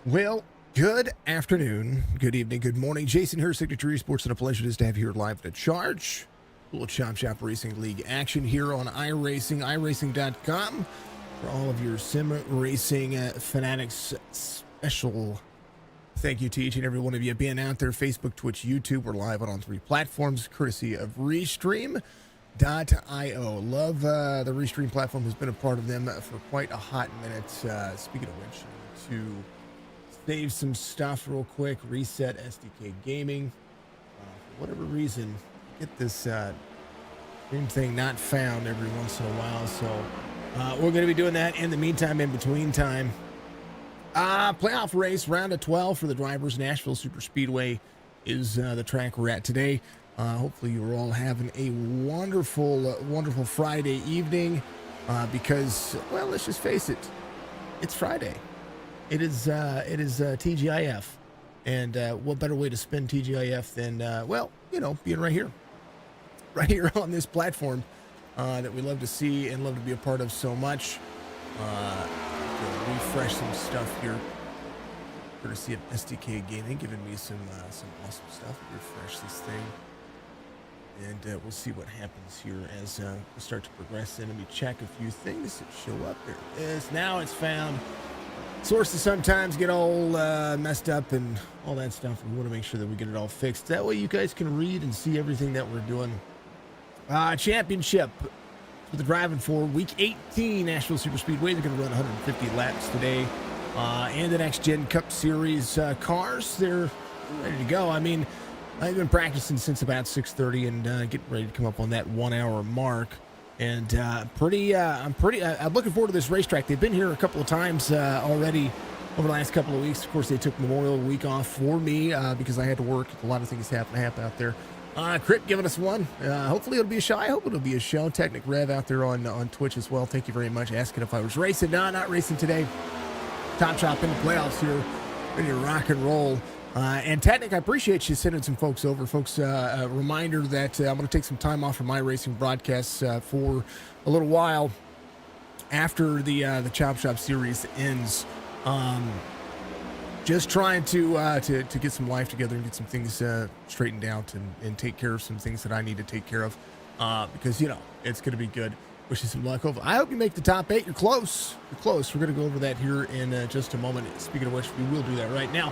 Well, good afternoon, good evening, good morning. Jason here, Signature Esports, and a pleasure just to have you here live at a charge. A little Chop Shop Racing League action here on iRacing, iRacing.com for all of your sim racing fanatics special. Thank you to each and every one of you being out there, Facebook, Twitch, YouTube. We're live on 3 platforms, courtesy of Restream.io. Love the Restream platform, has been a part of them for quite a hot minute. Speaking of which, to save some stuff real quick, reset SDK Gaming. For whatever reason, get this same thing not found every once in a while. So we're going to be doing that in the meantime, in between time. Playoff race, round of 12 for the drivers. Nashville Superspeedway is the track we're at today. Hopefully you're all having a wonderful, wonderful Friday evening because, well, let's just face it, it's Friday. It is TGIF, and what better way to spend TGIF than, well, you know, being right here on this platform that we love to see and love to be a part of so much. Refresh some stuff here, courtesy of SDK Gaming, giving me some awesome stuff. Refresh this thing, and we'll see what happens here as we start to progress. And let me check a few things that show up. There it is. Now it's found. Sources sometimes get all messed up and all that stuff. We want to make sure that we get it all fixed. That way you guys can read and see everything that we're doing. Championship for the driving for week 18 Nashville Superspeedway. They're going to run 150 laps today. And the Next Gen Cup Series cars, they're ready to go. I mean, I've been practicing since about 6:30 and getting ready to come up on that 1 hour mark. And I'm looking forward to this racetrack. They've been here a couple of times already over the last couple of weeks. Of course, they took Memorial Week off for me because I had to work. A lot of things happen out there. Crit giving us one. Hopefully it'll be a show. I hope it'll be a show. Technic Rev out there on Twitch as well. Thank you very much. Asking if I was racing. No, not racing today. Top Shop in the playoffs here. Ready to rock and roll. And Technic, I appreciate you sending some folks over. Folks, a reminder that I'm going to take some time off from my racing broadcasts for a little while after the Chop Shop series ends. Just trying to get some life together and get some things straightened out and take care of some things that I need to take care of because, you know, it's going to be good. Wish you some luck. I hope you make the top 8. You're close. You're close. We're going to go over that here in just a moment. Speaking of which, we will do that right now.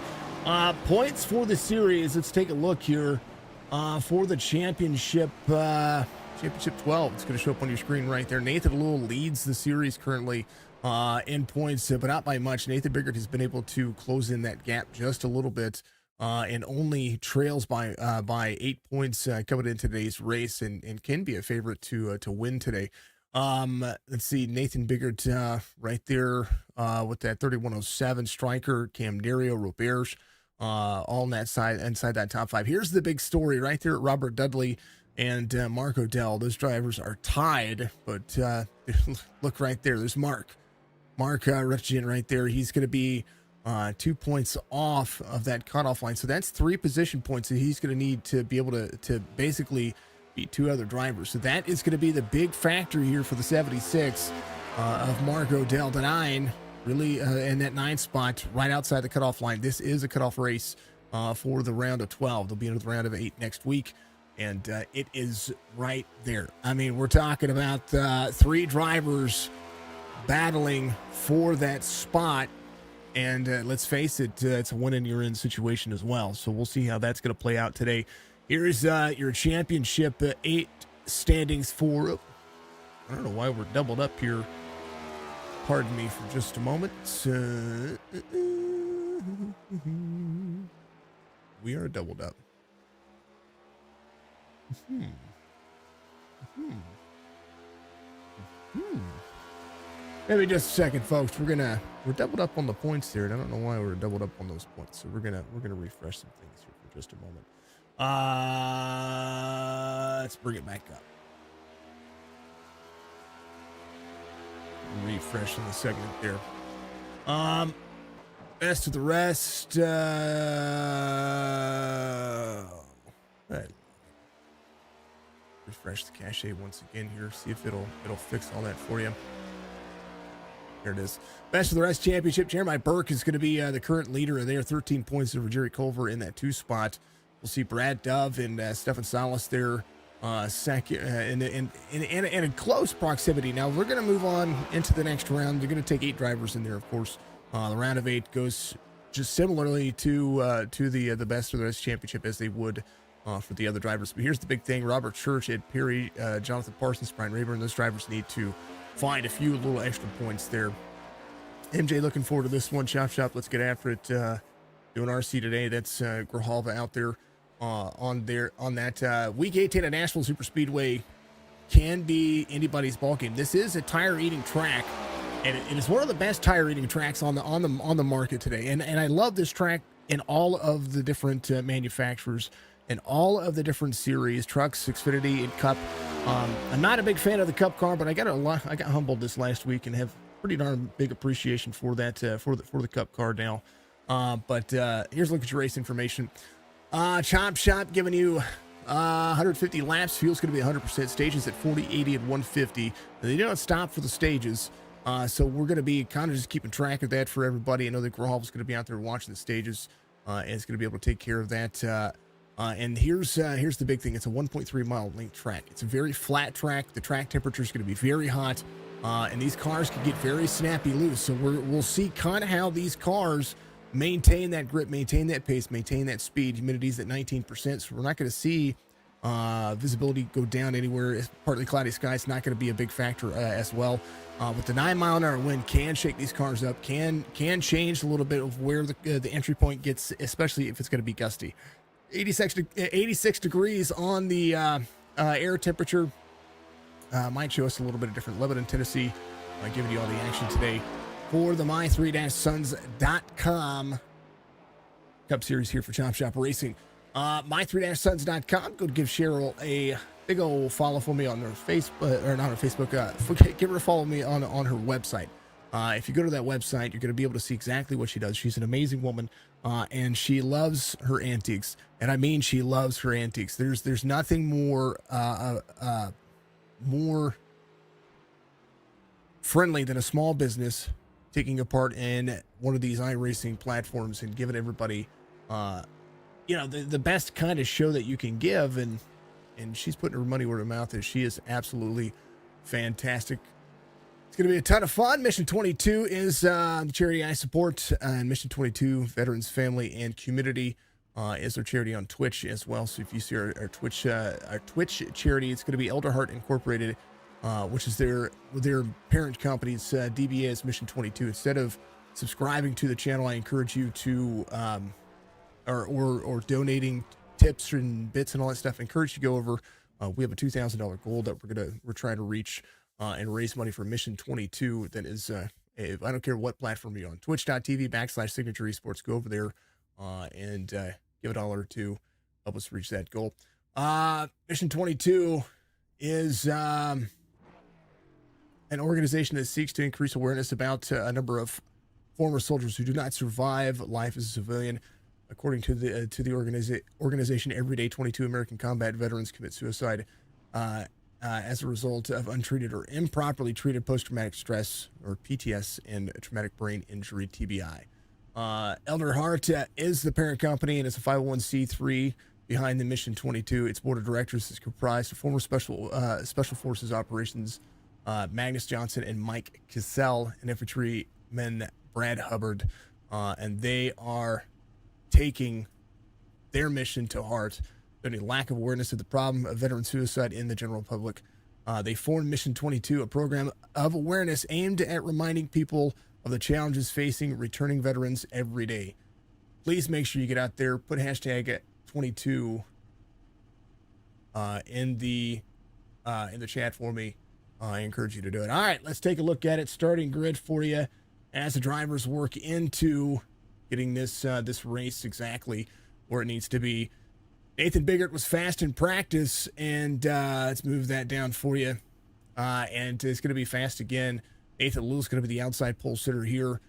Points for the series. Let's take a look here for the championship. Championship 12. It's going to show up on your screen right there. Nathan Lewell leads the series currently in points, but not by much. Nathan Biggert has been able to close in that gap just a little bit and only trails by 8 points coming into today's race and can be a favorite to win today. Let's see, Nathan Biggert right there with that 3107 striker, Cam Dario, Roberge, all on that side, inside that top 5. Here's the big story right there. Robert Dudley and Mark Odell. Those drivers are tied, but look right there. There's Mark Rutgen right there. He's going to be 2 points off of that cutoff line. So that's 3 position points that he's going to need to be able to basically beat 2 other drivers. So that is going to be the big factor here for the 76 of Mark Odell, the 9, really in that 9 spot right outside the cutoff line. This is a cutoff race for the round of 12. There'll be another round of 8 next week, and it is right there. I mean, we're talking about 3 drivers battling for that spot, and let's face it, it's a win-and-you're-in situation as well. So we'll see how that's going to play out today. Here's your championship 8 standings for, I don't know why we're doubled up here. Pardon me for just a moment. We are doubled up. Maybe just a second, folks. We're doubled up on the points there, and I don't know why we're doubled up on those points. So we're gonna refresh some things here for just a moment. Let's bring it back up. Refresh in the segment there. Best of the rest. Refresh the cache once again here. See if it'll fix all that for you. There it is. Best of the Rest Championship. Jeremiah Burke is going to be the current leader there, 13 points over Jerry Culver in that 2 spot. We'll see Brad Dove and Stefan Salas there second in a close proximity. Now we're going to move on into the next round. They're going to take 8 drivers in there, of course. The round of 8 goes just similarly to the Best of the Rest Championship as they would for the other drivers. But here's the big thing: Robert Church, Ed Perry, Jonathan Parsons, Brian Rayburn. Those drivers need to find a few little extra points there. MJ, looking forward to this one. Chop Shop, let's get after it. Doing RC today. That's Grijalva out there on that week 18 at Nashville Superspeedway. Can be anybody's ball game. This is a tire eating track, and it is one of the best tire eating tracks on the market today. And I love this track in all of the different manufacturers and all of the different series, trucks, Xfinity, and Cup. I'm not a big fan of the Cup car, but I got humbled this last week and have pretty darn big appreciation for that for the Cup car now. But here's a look at your race information. Chop Shop giving you 150 laps. Fuel's going to be 100%. Stages at 40, 80, and 150. They do not stop for the stages. So we're going to be kind of just keeping track of that for everybody. I know that Grijalva's going to be out there watching the stages and is going to be able to take care of that. And here's the big thing. It's a 1.3 mile length track. It's a very flat track. The track temperature is going to be very hot. And these cars can get very snappy loose. So we'll see kind of how these cars maintain that grip, maintain that pace, maintain that speed. Humidity's at 19%. So we're not going to see visibility go down anywhere. It's partly cloudy sky. It's not going to be a big factor as well. With the 9-mile-an-hour wind can shake these cars up, can change a little bit of where the entry point gets, especially if it's going to be gusty. 86 degrees on the air temperature. Might show us a little bit of different. Lebanon, Tennessee, giving you all the action today for the my3-sons.com Cup Series here for Chop Shop Racing. My3-sons.com. Go give Cheryl a big old follow for me on her Facebook, or not her Facebook. Give her a follow me on her website. If you go to that website, you're going to be able to see exactly what she does. She's an amazing woman, and she loves her antiques. And I mean, she loves her antiques. There's nothing more friendly than a small business taking a part in one of these iRacing platforms and giving everybody, the best kind of show that you can give. And she's putting her money where her mouth is. She is absolutely fantastic. It's going to be a ton of fun. Mission 22 is the charity I support, and Mission 22 Veterans Family and Community is their charity on Twitch as well. So if you see our Twitch charity, it's going to be Elder Heart Incorporated, which is their parent company's DBA is Mission 22. Instead of subscribing to the channel, I encourage you to or donating tips and bits and all that stuff. I encourage you to go over. We have a $2,000 goal that we're trying to reach. And raise money for Mission 22. That is, if I don't care what platform you're on, twitch.tv/signature esports. Go over there and give a $1 or $2. Help us reach that goal. Mission 22 is an organization that seeks to increase awareness about a number of former soldiers who do not survive life as a civilian. According to the organization, every day 22 American combat veterans commit suicide. As a result of untreated or improperly treated post-traumatic stress, or PTS, and traumatic brain injury, TBI. Elder Heart is the parent company, and it's a 501c3 behind the Mission 22. Its board of directors is comprised of former Special Forces Operations Magnus Johnson and Mike Cassell, and infantryman Brad Hubbard, and they are taking their mission to heart. There's a lack of awareness of the problem of veteran suicide in the general public. They formed Mission 22, a program of awareness aimed at reminding people of the challenges facing returning veterans every day. Please make sure you get out there, put hashtag 22 in the chat for me. I encourage you to do it. All right, let's take a look at it. Starting grid for you as the drivers work into getting this race exactly where it needs to be. Nathan Biggert was fast in practice, and let's move that down for you. And it's going to be fast again. Nathan Little's going to be the outside pole sitter here.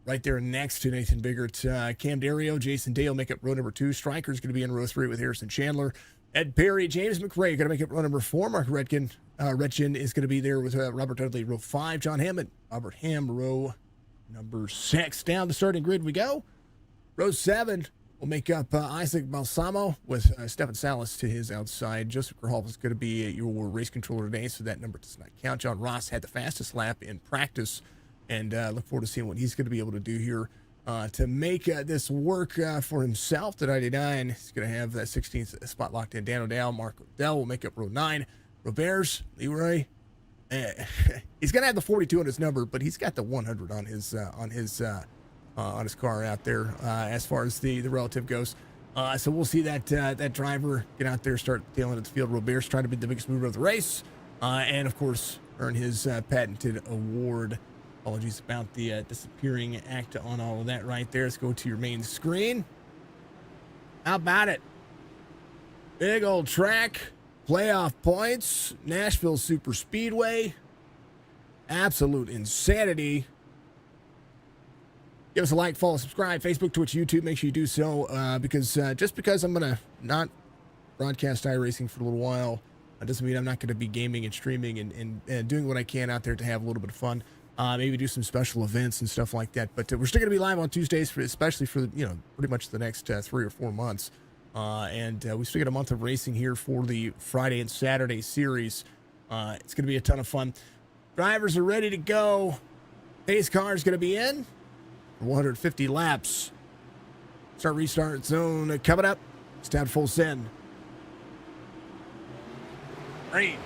right there next to Nathan Biggert. Cam Dario, Jason Dale make up row number 2. Striker's going to be in row 3 with Harrison Chandler. Ed Perry, James McRae going to make up row number 4. Mark Redkin is going to be there with Robert Dudley, row 5. John Hammond, Robert Ham, row number 6. Down the starting grid we go. Row 7 will make up Isaac Balsamo with Stefan Salas to his outside. Joseph Grahal is going to be your race controller today, so that number does not count. John Ross had the fastest lap in practice, and look forward to seeing what he's going to be able to do here to make this work for himself. The 99, he's going to have that 16th spot locked in. Dan O'Dowd, Mark O'Dell will make up row 9. Roberts, Leroy, he's going to have the 42 on his number, but he's got the 100 on his car out there as far as the relative goes. So we'll see that driver get out there, start tailing at the field. Roberts trying to be the biggest mover of the race, and of course earn his patented award. Apologies about the disappearing act on all of that right there. Let's go to your main screen. How about it? Big old track, playoff points, Nashville Superspeedway. Absolute insanity. Give us a like, follow, subscribe, Facebook, Twitch, YouTube. Make sure you do so because just because I'm going to not broadcast iRacing for a little while, doesn't mean I'm not going to be gaming and streaming and doing what I can out there to have a little bit of fun. Maybe do some special events and stuff like that. But we're still going to be live on Tuesdays, especially for pretty much the next 3 or 4 months. And we still got a month of racing here for the Friday and Saturday series. It's going to be a ton of fun. Drivers are ready to go. Pace car is going to be in. 150 laps. Start restart zone coming up. It's down full send. Green.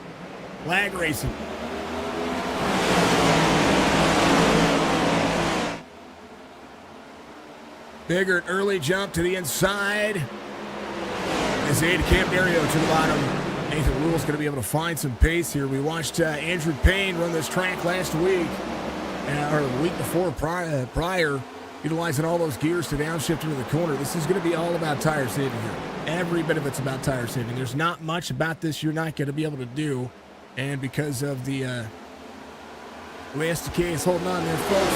Flag racing. Biggert early jump to the inside. As they aid Cam Dario to the bottom. Nathan Rule's going to be able to find some pace here. We watched Andrew Payne run this track last week. Or the week before prior, utilizing all those gears to downshift into the corner. This is going to be all about tire saving here. Every bit of it's about tire saving. There's not much about this you're not going to be able to do. And because of the way SDK is holding on there, folks,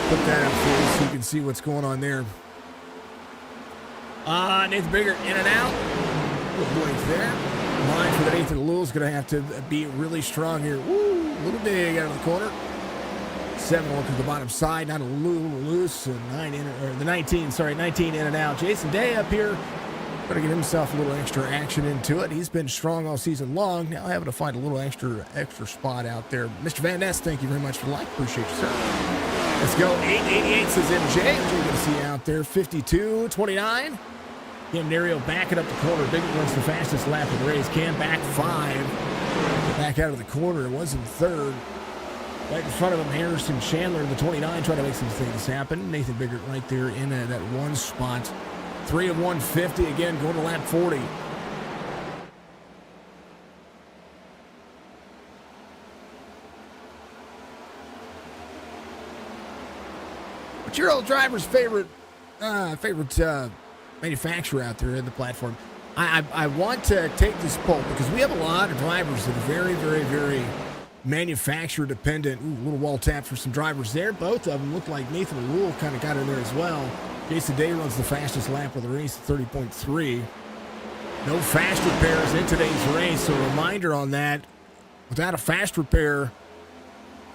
put that up for you so you can see what's going on there. Nathan Biggert in and out. Little blink there. Line for the Nathan Lewis going to have to be really strong here. Woo, little big out of the corner. 7 to the bottom side, not a little loose. 19 in and out. Jason Day up here, going to get himself a little extra action into it. He's been strong all season long. Now having to find a little extra spot out there. Mr. Van Ness, thank you very much for the like. Appreciate you, sir. Let's go. 888 says MJ. What are you going to see out there? 52-29. Cam Dario backing up the corner. Biggert runs the fastest lap of the race. Cam back 5. Back out of the corner. It was in third. Right in front of him, Harrison Chandler, the 29, trying to make some things happen. Nathan Biggert right there in that one spot. 3 of 150, again, going to lap 40. What's your old driver's favorite manufacturer out there in the platform? I want to take this poll because we have a lot of drivers that are very, very, very manufacturer dependent. Ooh, a little wall tap for some drivers there. Both of them look like Nathan Rule kind of got in there as well. Jason Day runs the fastest lap of the race at 30.3. No fast repairs in today's race. So a reminder on that. Without a fast repair,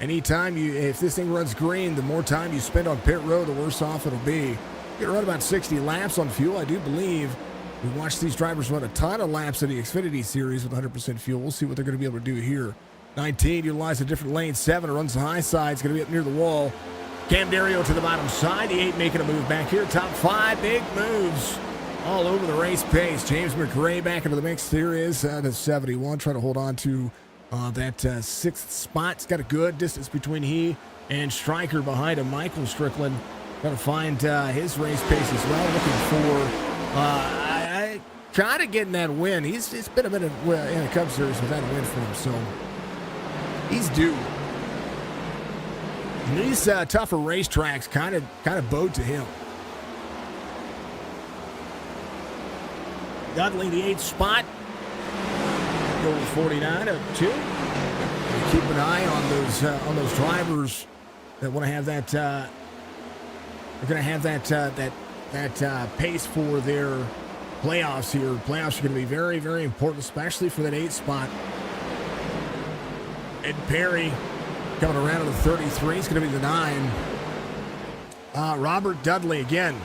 if this thing runs green, the more time you spend on pit road, the worse off it'll be. You're going to run about 60 laps on fuel, I do believe. We watched these drivers run a ton of laps in the Xfinity Series with 100% fuel. We'll see what they're going to be able to do here. 19 utilizes a different lane. 7 runs the high side. It's going to be up near the wall. Cam Dario to the bottom side. The 8 making a move back here. Top 5 big moves all over the race pace. James McRae back into the mix. There is the 71 trying to hold on to that 6th spot. It's got a good distance between he and Stryker behind him. Michael Strickland trying to find his race pace as well. Looking for kind of getting that win. It's been a minute in the Cup Series without a win for him, so he's due. And these tougher racetracks kind of bode to him. Dudley, the 8th spot. Goal 49 up 2. Keep an eye on those drivers that want to have that. They're going to have that pace for their playoffs here. Playoffs are going to be very, very important, especially for that 8 spot. Ed Perry coming around to the 33. It's going to be the 9. Robert Dudley again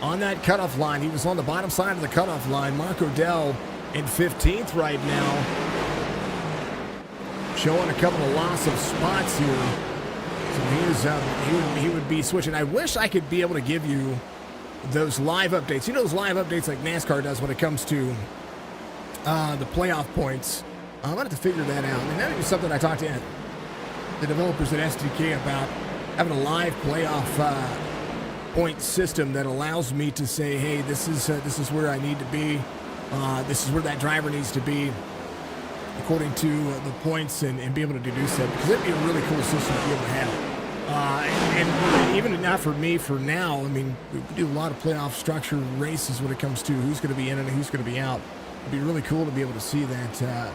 on that cutoff line. He was on the bottom side of the cutoff line. Mark Odell in 15th right now, showing a couple of loss of spots here. So he would be switching. I wish I could be able to give you those live updates. You know, those live updates like NASCAR does when it comes to the playoff points. I'm going to have to figure that out. And that is something I talked to the developers at SDK about, having a live playoff point system that allows me to say, hey, this is where I need to be. This is where that driver needs to be according to the points, and be able to deduce that, because it'd be a really cool system to be able to have. And even not for me for now, I mean, we do a lot of playoff structure races when it comes to who's going to be in and who's going to be out. It'd be really cool to be able to see that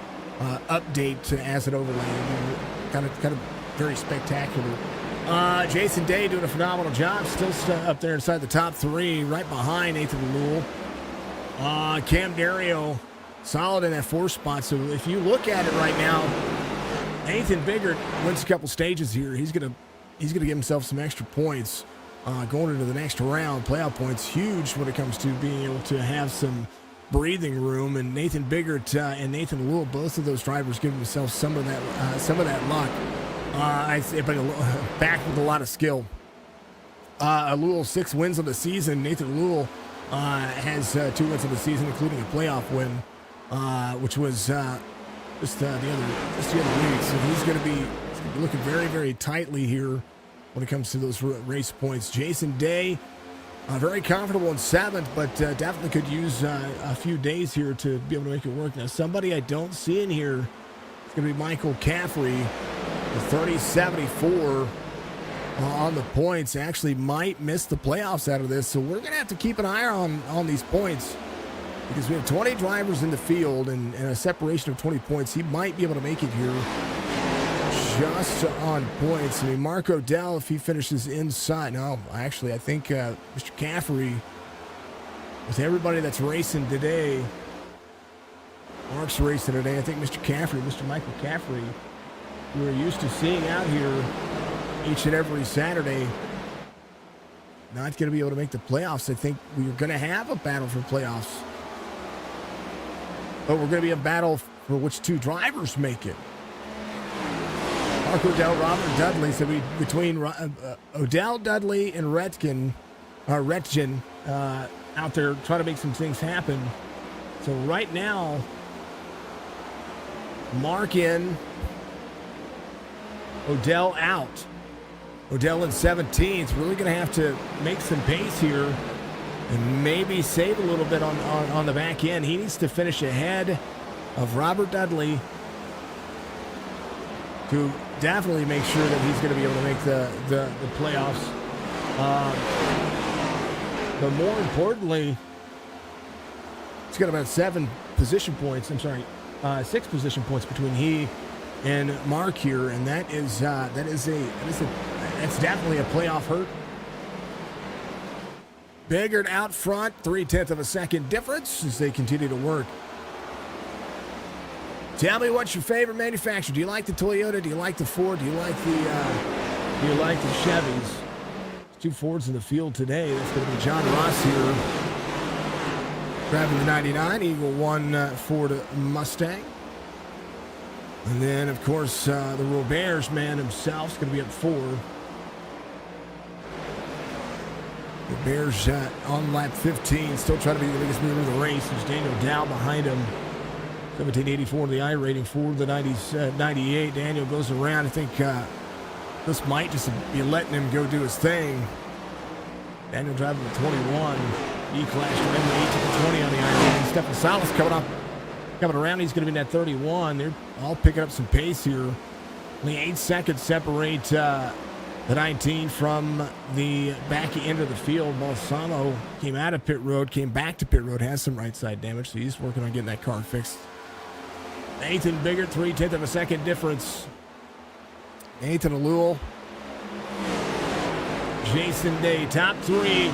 update as it overlays. Kind of very spectacular. Jason Day doing a phenomenal job, still up there inside the top 3, right behind Nathan Lewell. Cam Dario solid in that 4th spot. So if you look at it right now, Nathan Biggert wins a couple stages here. He's gonna give himself some extra points going into the next round. Playoff points huge when it comes to being able to have some breathing room. And Nathan Biggert and Nathan Lewell, both of those drivers, give themselves some of that luck. But back with a lot of skill. Lewell 6 wins of the season. Nathan Lewell has 2 wins of the season, including a playoff win, which was just the other week. So he's going to be looking very, very tightly here when it comes to those race points. Jason Day, very comfortable in 7th, but definitely could use a few days here to be able to make it work. Now, somebody I don't see in here is going to be Michael Caffrey, the 30-74 on the points. Actually might miss the playoffs out of this, so we're going to have to keep an eye on these points, because we have 20 drivers in the field and a separation of 20 points. He might be able to make it here just on points. I mean, Mark Odell, if he finishes inside. No, actually, I think Mr. Caffrey, with everybody that's racing today, Mark's racing today, I think Mr. Caffrey, Mr. Michael Caffrey, we're used to seeing out here each and every Saturday, not going to be able to make the playoffs. I think we're going to have a battle for playoffs, but we're going to be a battle for which 2 drivers make it. Mark Odell, Robert Dudley. So between Odell, Dudley, and Retgen out there trying to make some things happen. So right now, Mark in, Odell out. Odell in 17th. Really going to have to make some pace here and maybe save a little bit on the back end. He needs to finish ahead of Robert Dudley to definitely make sure that he's going to be able to make the playoffs. But more importantly, he's got about 6 position points between he and Mark here, and that's definitely a playoff hurt. Biggert out front, 0.3 of a second difference as they continue to work. Tell me, what's your favorite manufacturer? Do you like the Toyota? Do you like the Ford? Do you like the Chevys? 2 Fords in the field today. That's going to be John Ross here, driving the 99 Eagle 1 Ford Mustang. And then, of course, the Roberts man himself is going to be up 4. Roberts on lap 15, still trying to be the biggest mover of the race. There's Daniel Dow behind him. 1784 the I rating for the 98. Daniel goes around. I think this might just be letting him go do his thing. Daniel driving the 21. E-Class driving the 18 to 20 on the I rating. Stefan Salas coming around. He's going to be in that 31. They're all picking up some pace here. Only 8 seconds separate the 19 from the back end of the field. Balsamo came out of pit road, came back to pit road, has some right side damage, so he's working on getting that car fixed. Nathan Biggert, 0.3 of a second difference. Nathan Lewell Jason Day, top 3.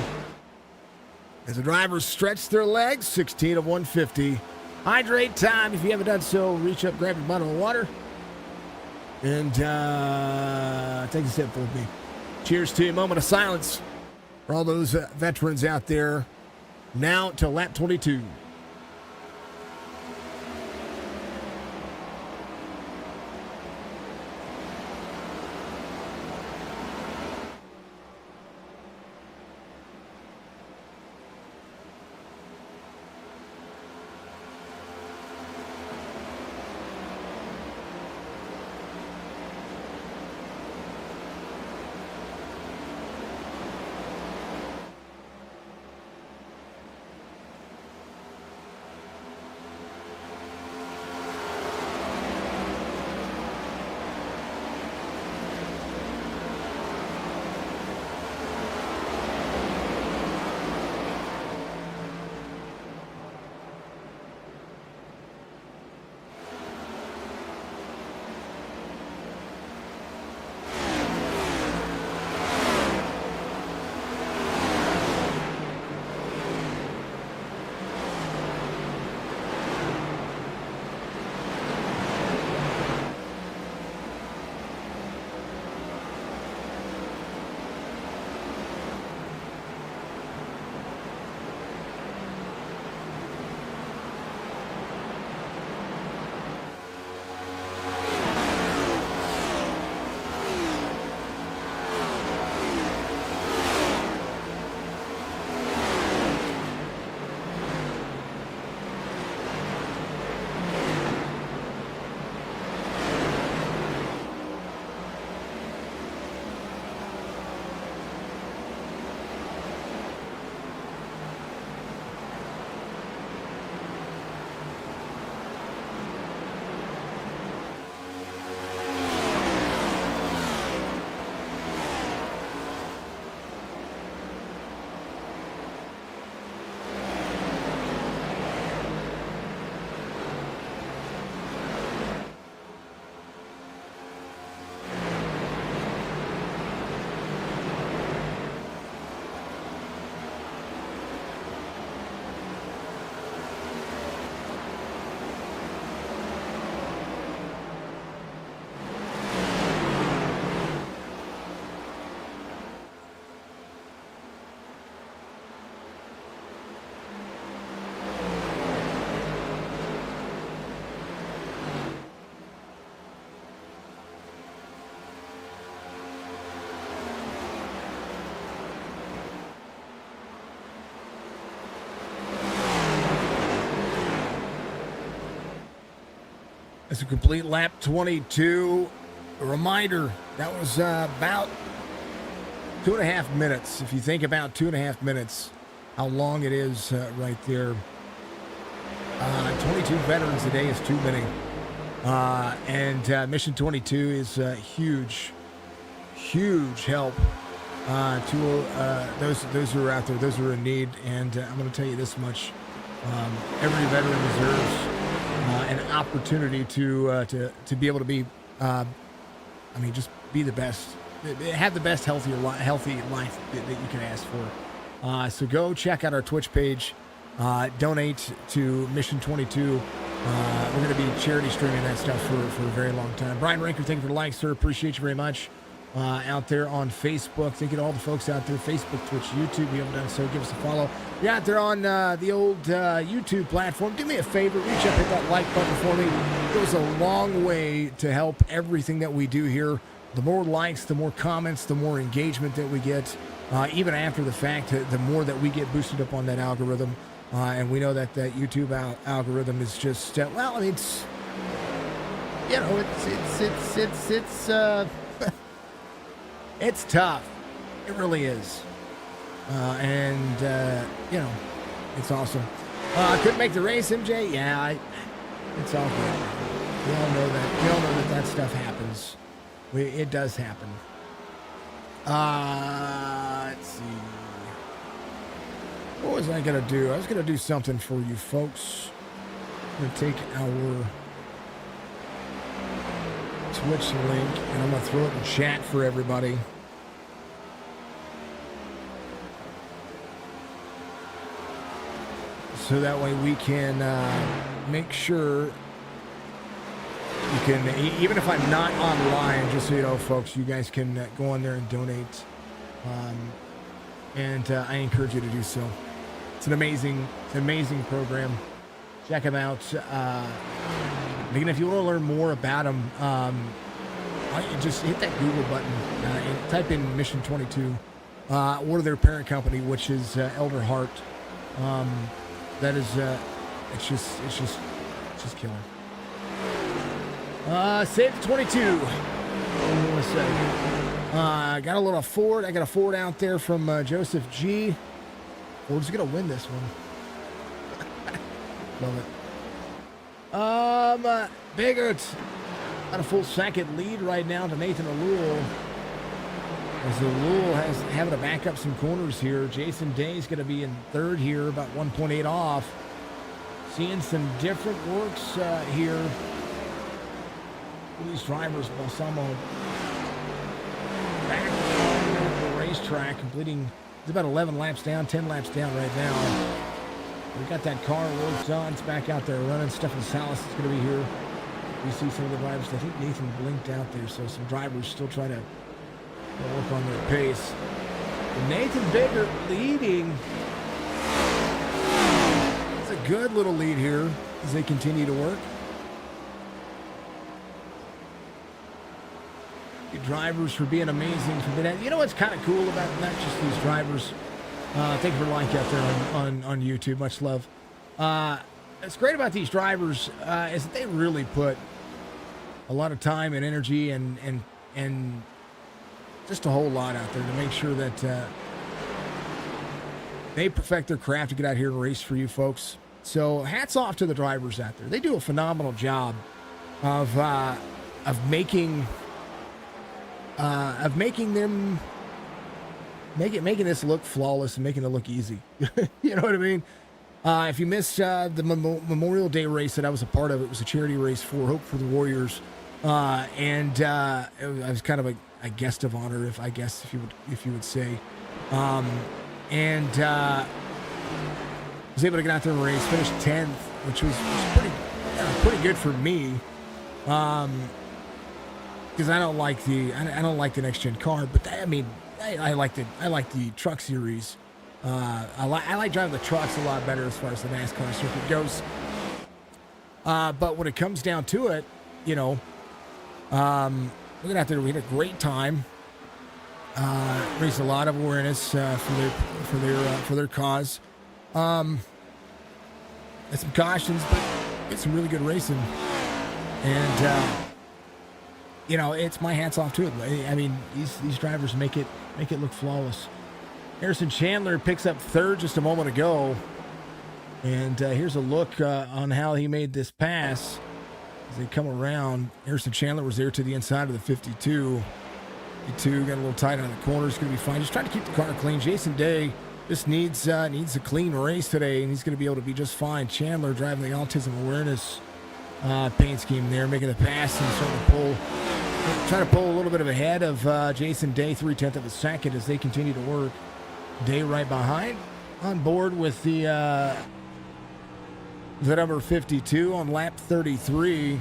As the drivers stretch their legs, 16 of 150. Hydrate time. If you haven't done so, reach up, grab your bottle of water, and take a sip with me. Cheers to you. Moment of silence for all those veterans out there. Now to lap 22. That's a complete lap 22. A reminder, that was about 2.5 minutes. If you think about 2.5 minutes, how long it is right there. 22 veterans a day is too many. And Mission 22 is huge, huge help to those who are out there, those who are in need. And I'm going to tell you this much. Every veteran deserves an opportunity to be able to be, just be the best, have the best healthy life that you can ask for. So go check out our Twitch page, donate to Mission 22. We're going to be charity streaming that stuff for a very long time. Brian Ranker, thank you for the like, sir. Appreciate you very much. Out there on Facebook. Thank you to all the folks out there, Facebook, Twitch, YouTube. If you haven't done so, give us a follow. If you're out there on the old YouTube platform, do me a favor, reach up, hit that like button for me. It goes a long way to help everything that we do here. The more likes, the more comments, the more engagement that we get. Even after the fact, the more that we get boosted up on that algorithm. And we know that that YouTube algorithm is just, it's, it's tough. It really is. It's awesome. Couldn't make the race, MJ? Yeah, it's all good. We all know that. We all know that stuff happens. It does happen. Let's see. What was I going to do? I was going to do something for you folks. I'm going to take our Twitch link and I'm going to throw it in chat for everybody. so that way we can make sure you can, even if I'm not online, just so you know, folks, you guys can go on there and donate. And I encourage you to do so. It's an amazing program. Check them out. Again, if you want to learn more about them, just hit that Google button and type in Mission 22 or their parent company, which is Elder Heart. That is, it's just killer. Save 22. What do you want to say? Got a little Ford. I got a Ford out there from Joseph G. Ford's gonna win this one. Love it. Biggert got a full second lead right now to Nathan Alul. As Alul has having to back up some corners here. Jason Day's gonna be in third here, about 1.8 off. Seeing some different works here. These drivers, Balsamo back on the racetrack, completing, it's about 11 laps down, 10 laps down right now. We got that car worked on. It's back out there running. Stefan Salas is going to be here. We see some of the drivers. I think Nathan blinked out there, so some drivers still trying to work on their pace. And Nathan Baker leading. It's a good little lead here as they continue to work. The drivers for being amazing for that. You know what's kind of cool about not just these drivers? Thank you for like out there on YouTube. Much love. What's great about these drivers is that they really put a lot of time and energy and just a whole lot out there to make sure that they perfect their craft to get out here and race for you folks. So hats off to the drivers out there. They do a phenomenal job of making them making this look flawless and making it look easy. You know what I mean? If you missed the Memorial Day race that I was a part of, it was a charity race for Hope for the Warriors, and I was kind of a guest of honor, if you would say, and was able to get out there and race, finished 10th, which was pretty good for me. Because I don't like the next gen car, but I like the truck series. I like driving the trucks a lot better as far as the NASCAR circuit goes. But when it comes down to it, you know, looking out there, we had a great time. Raised a lot of awareness for their cause. And some cautions, but it's some really good racing. And you know, it's my hats off to it. I mean, these drivers make it look flawless. Harrison Chandler picks up third just a moment ago. And here's a look on how he made this pass as they come around. Harrison Chandler was there to the inside of the 52. 52 got a little tight on the corners. Going to be fine. Just trying to keep the car clean. Jason Day just needs a clean race today, and he's going to be able to be just fine. Chandler driving the autism awareness paint scheme there, making the pass and trying to pull a little bit of ahead of Jason Day, 3/10 of a second as they continue to work. Day right behind, on board with the number 52 on lap 33.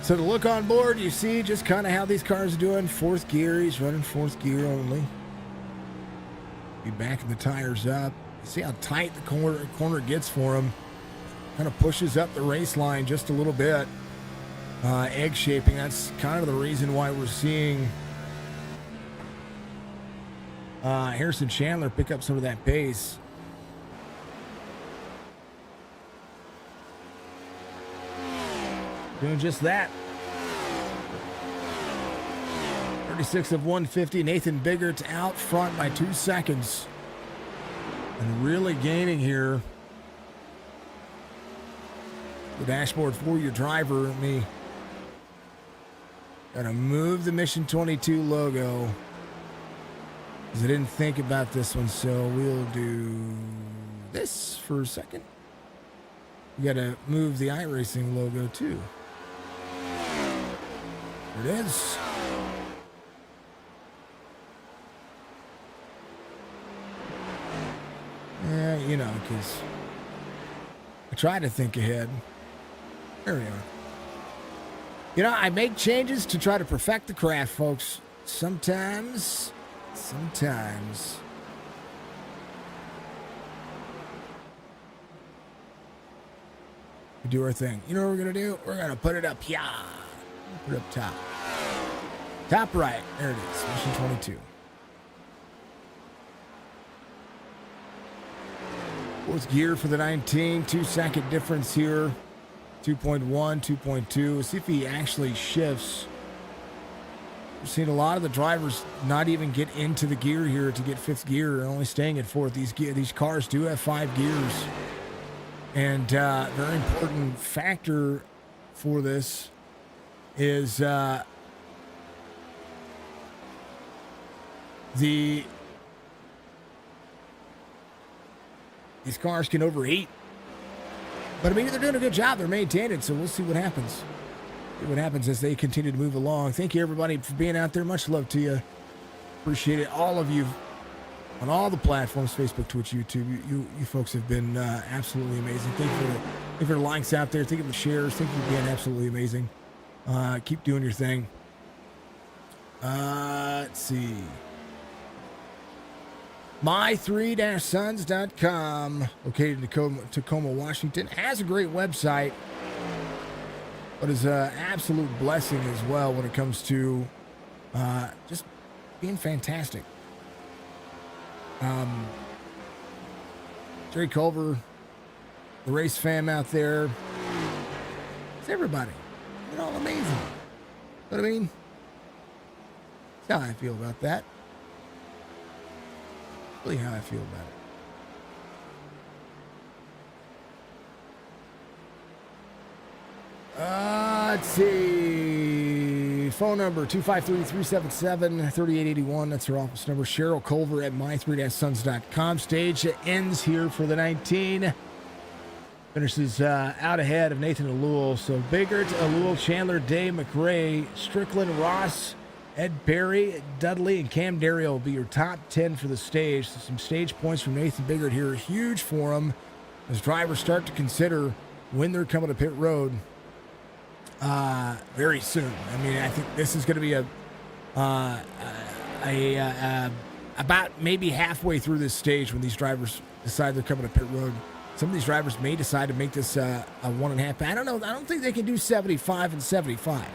So to look on board, you see just kind of how these cars are doing. Fourth gear, he's running fourth gear only. Be backing the tires up. You see how tight the corner gets for him. Kind of pushes up the race line just a little bit. Egg shaping, that's kind of the reason why we're seeing Harrison Chandler pick up some of that pace. Doing just that. 36 of 150. Nathan Biggert's out front by 2 seconds. And really gaining here. The dashboard for your driver and me. Gotta move the Mission 22 logo. Because I didn't think about this one, so we'll do this for a second. We gotta move the Iracing logo too. There it is. Yeah, you know, because I try to think ahead. There we are. You know, I make changes to try to perfect the craft, folks. Sometimes. We do our thing. You know what we're going to do? We're going to put it up here. Put it up top. Top right. There it is. Mission 22. Fourth gear for the 19. 2-second difference here. 2.1, 2.2. See if he actually shifts. We've seen a lot of the drivers not even get into the gear here to get fifth gear. They're only staying at fourth. These cars do have 5 gears. And very important factor for this is these cars can overheat. But I mean, they're doing a good job. They're maintaining, so we'll see what happens. See what happens as they continue to move along. Thank you, everybody, for being out there. Much love to you. Appreciate it. All of you on all the platforms, Facebook, Twitch, YouTube. You folks have been absolutely amazing. Thank you for the likes out there. Thank you for the shares. Thank you for being absolutely amazing. Keep doing your thing. Let's see. My3-Sons.com, located in Tacoma, Washington, has a great website, but is an absolute blessing as well when it comes to just being fantastic. Sherylculver, the race fam out there, it's everybody. They're all amazing. You know what I mean? That's how I feel about that. Really how I feel about it. Let's see. Phone number 253-377-3881. That's her office number. Sherylculver at my3-sons.com. Stage ends here for the 19. Finishes out ahead of Nathan Alul. So Biggert, Alul, Chandler, Day, McRae, Strickland, Ross, Ed Perry, Dudley, and Cam Dario will be your top 10 for the stage. So some stage points from Nathan Biggert here. Huge for him as drivers start to consider when they're coming to pit road very soon. I mean, I think this is going to be about maybe halfway through this stage when these drivers decide they're coming to pit road. Some of these drivers may decide to make this a 1.5. I don't know. I don't think they can do 75 and 75.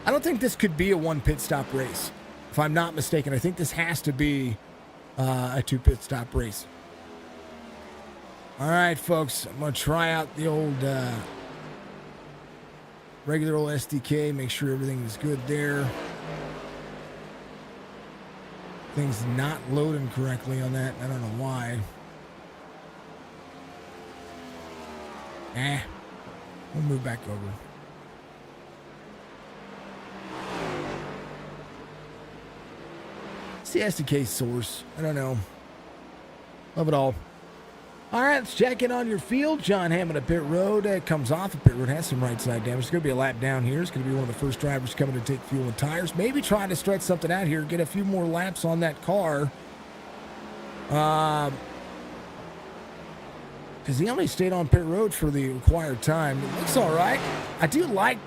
I don't think this could be a 1 pit stop race. If I'm not mistaken, I think this has to be a 2 pit stop race. All right, folks, I'm going to try out the old regular old SDK, make sure everything is good there. Things not loading correctly on that. I don't know why. We'll move back over. It's the SDK source. I don't know. Love it all. All right, let's check in on your field. John Hammond at pit road. Comes off of pit road. Has some right side damage. It's going to be a lap down here. It's going to be one of the first drivers coming to take fuel and tires. Maybe trying to stretch something out here. Get a few more laps on that car. Because he only stayed on pit road for the required time. It looks all right. I do like...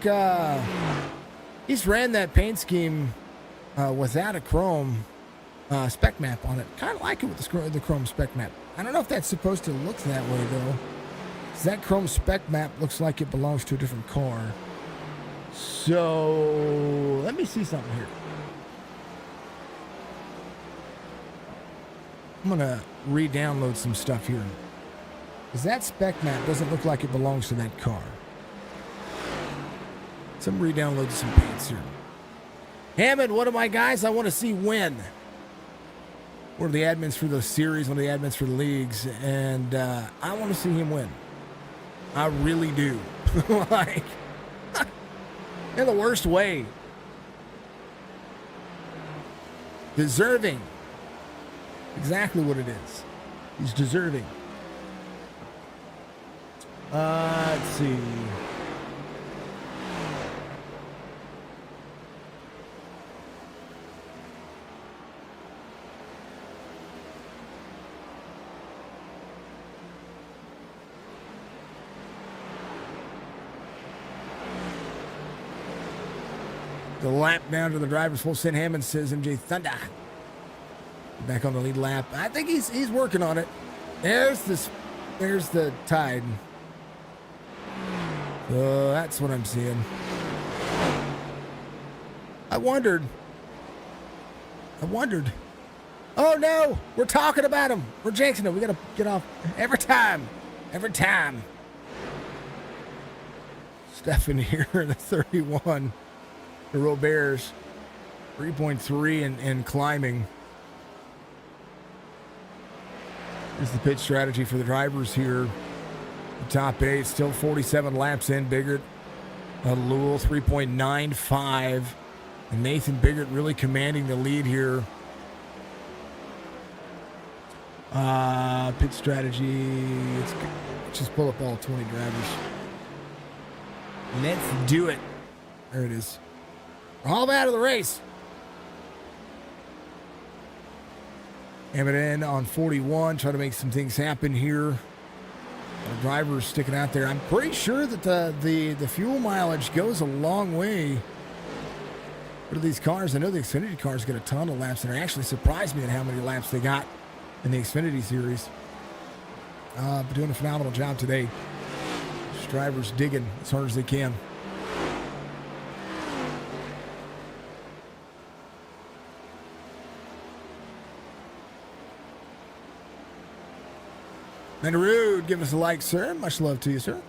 he's ran that paint scheme without a chrome spec map on it. Kind of like it with the chrome spec map. I don't know if that's supposed to look that way, though. That chrome spec map looks like it belongs to a different car. So, let me see something here. I'm going to re-download some stuff here. Because that spec map doesn't look like it belongs to that car. So I'm re-downloading some paints here. Hammond, one of my guys I want to see win. One of the admins for the series, one of the admins for the leagues, and I want to see him win. I really do. Like, in the worst way. Deserving. Exactly what it is. He's deserving. Let's see. The lap down to the driver's full send. Hammond says MJ Thunder. Back on the lead lap. I think he's working on it. There's the tide. So that's what I'm seeing. I wondered. Oh no, we're talking about him. We're jinxing him. We gotta get off every time. Stefan here in the 31. The Roberts, 3.3 and climbing. Here's the pit strategy for the drivers here. The top 8, still 47 laps in. Biggert, Lowell, 3.95. And Nathan Biggert really commanding the lead here. Pit strategy. Let's just pull up all 20 drivers. Let's do it. There it is. We're all out of the race. Hammond in on 41, trying to make some things happen here. The driver's sticking out there. I'm pretty sure that the fuel mileage goes a long way. What are these cars? I know the Xfinity cars get a ton of laps, and it actually surprised me at how many laps they got in the Xfinity series. But doing a phenomenal job today. This driver's digging as hard as they can. Mandarood, give us a like, sir. Much love to you, sir.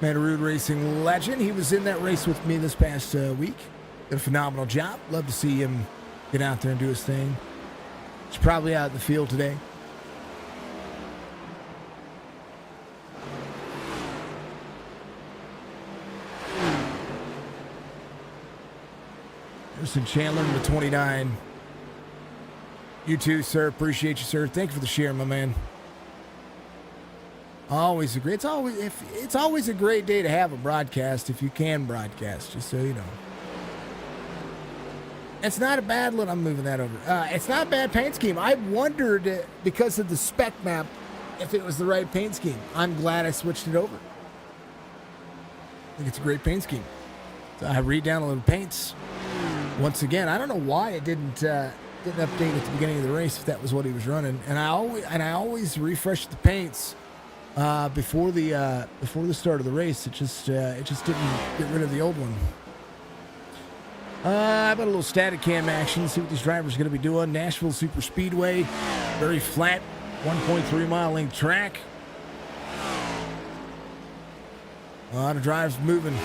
Mandarood Racing legend. He was in that race with me this past week. Did a phenomenal job. Love to see him get out there and do his thing. He's probably out in the field today. Harrison Chandler in the 29. You too, sir. Appreciate you, sir. Thank you for the share, my man. Always agree. It's always a great day to have a broadcast if you can broadcast, just so you know. It's not a bad look. I'm moving that over. It's not a bad paint scheme. I wondered, because of the spec map, if it was the right paint scheme. I'm glad I switched it over. I think it's a great paint scheme. So I redownloaded paints. Once again, I don't know why it didn't update at the beginning of the race if that was what he was running. And I always refresh the paints before the start of the race. It just didn't get rid of the old one. I've got a little static cam action. See what these drivers are going to be doing. Nashville Superspeedway, very flat, 1.3 mile length track. A lot of drives moving.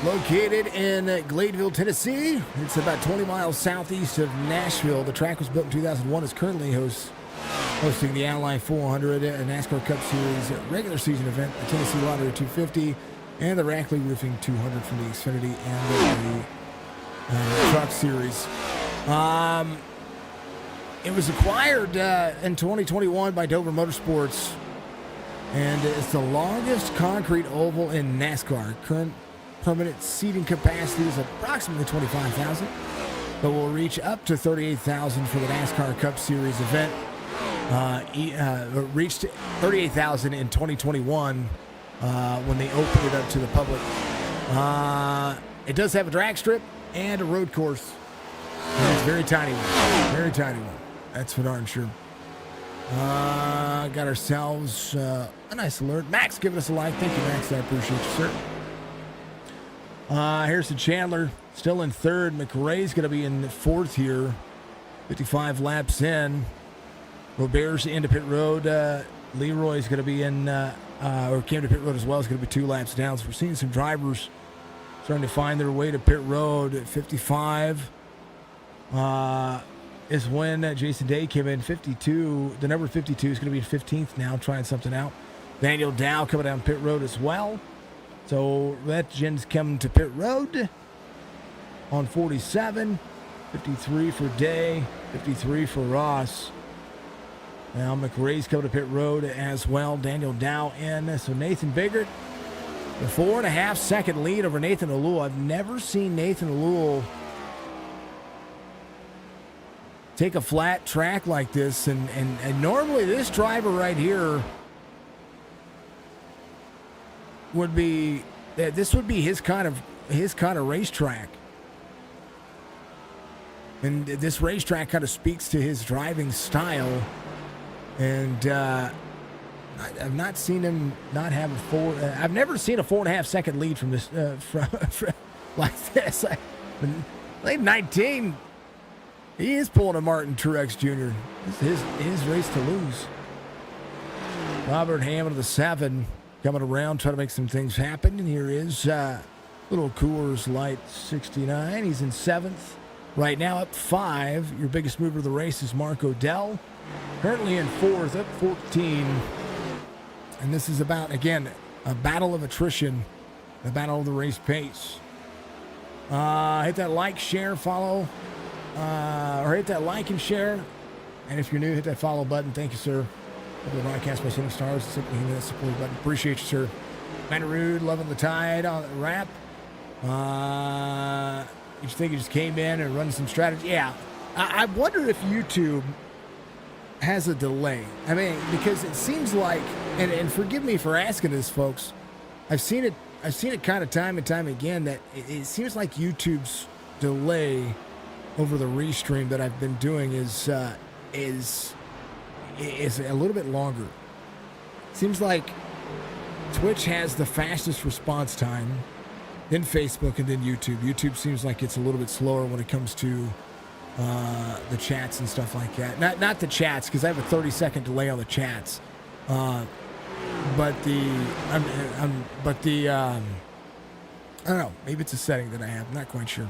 Located in Gladeville, Tennessee. It's about 20 miles southeast of Nashville. The track was built in 2001. It's currently hosting the Ally 400, a NASCAR Cup Series regular season event, the Tennessee Lottery 250, and the Rackley Roofing 200 from the Xfinity and the Truck Series. It was acquired in 2021 by Dover Motorsports, and it's the longest concrete oval in NASCAR. Current permanent seating capacity is approximately 25,000, but will reach up to 38,000 for the NASCAR Cup Series event. Reached 38,000 in 2021 when they opened it up to the public. It does have a drag strip and a road course. And it's a very tiny one. Very tiny one. That's for darn sure. Got ourselves a nice alert. Max giving us a like. Thank you, Max. I appreciate you, sir. Harrison Chandler still in third. McRae's going to be in fourth here. 55 laps in. Robert's into pit road. Leroy's going to be in, or came to pit road as well. It's going to be 2 laps down. So we're seeing some drivers starting to find their way to pit road. At 55 is when Jason Day came in. 52, the number 52 is going to be in 15th now, trying something out. Daniel Dow coming down pit road as well. So Legends coming to pit road on 47. 53 for Day, 53 for Ross. Now McRae's coming to pit road as well. Daniel Dow in. So Nathan Biggert, the 4.5 second lead over Nathan Alul. I've never seen Nathan Alul take a flat track like this. And normally this driver right here would be, this would be his kind of racetrack. And this racetrack kind of speaks to his driving style. And I've not seen him not have I've never seen a 4.5 second lead from this, from like this. Late 19, he is pulling a Martin Truex Jr. It's his race to lose. Robert Hammond of the 7 coming around, trying to make some things happen. And here is little Coors Light 69. He's in 7th. Right now, up 5. Your biggest mover of the race is Mark Odell. Currently in 4th, up 14. And this is about, again, a battle of attrition, a battle of the race pace. Hit that like, share, follow, or hit that like and share. And if you're new, hit that follow button. Thank you, sir. The broadcast by Sending Stars. Simply hitting that support button. Appreciate you, sir. Manny Rude, loving the tide on the wrap. You think he just came in and run some strategy? Yeah. I wonder if YouTube has a delay. I mean, because it seems like, and forgive me for asking this, folks. I've seen it kind of time and time again that it seems like YouTube's delay over the restream that I've been doing is a little bit longer. Seems like Twitch has the fastest response time, then Facebook, and then YouTube. YouTube seems like it's a little bit slower when it comes to the chats and stuff like that. Not the chats, because I have a 30-second delay on the chats. But I don't know. Maybe it's a setting that I have. I'm not quite sure.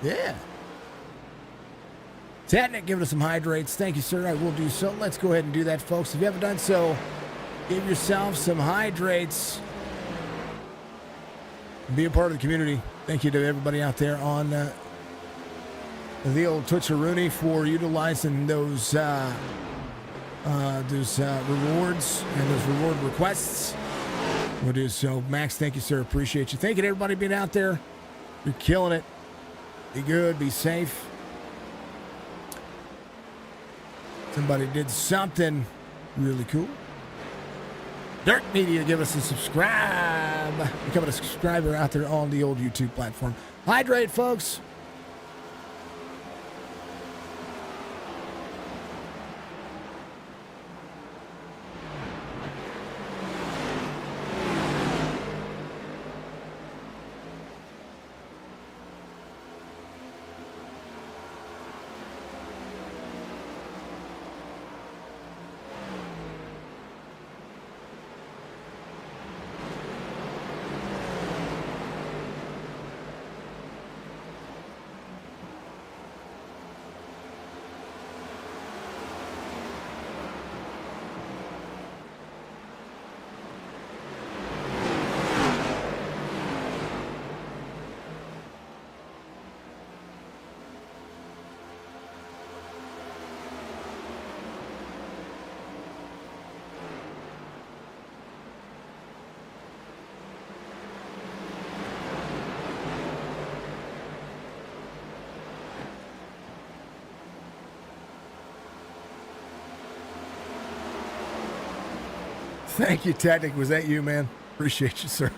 Yeah. Tatnick giving us some hydrates. Thank you, sir. I will do so. Let's go ahead and do that, folks. If you haven't done so, give yourself some hydrates. Be a part of the community. Thank you to everybody out there on the old Twitcheroonie for utilizing those rewards and those reward requests. We'll do so. Max, thank you, sir. Appreciate you. Thank you to everybody being out there. You're killing it. Be good. Be safe. Somebody did something really cool. Dirt Media, give us a subscribe. Becoming a subscriber out there on the old YouTube platform. Hydrate, folks. Thank you, Tactic. Was that you, man? Appreciate you, sir.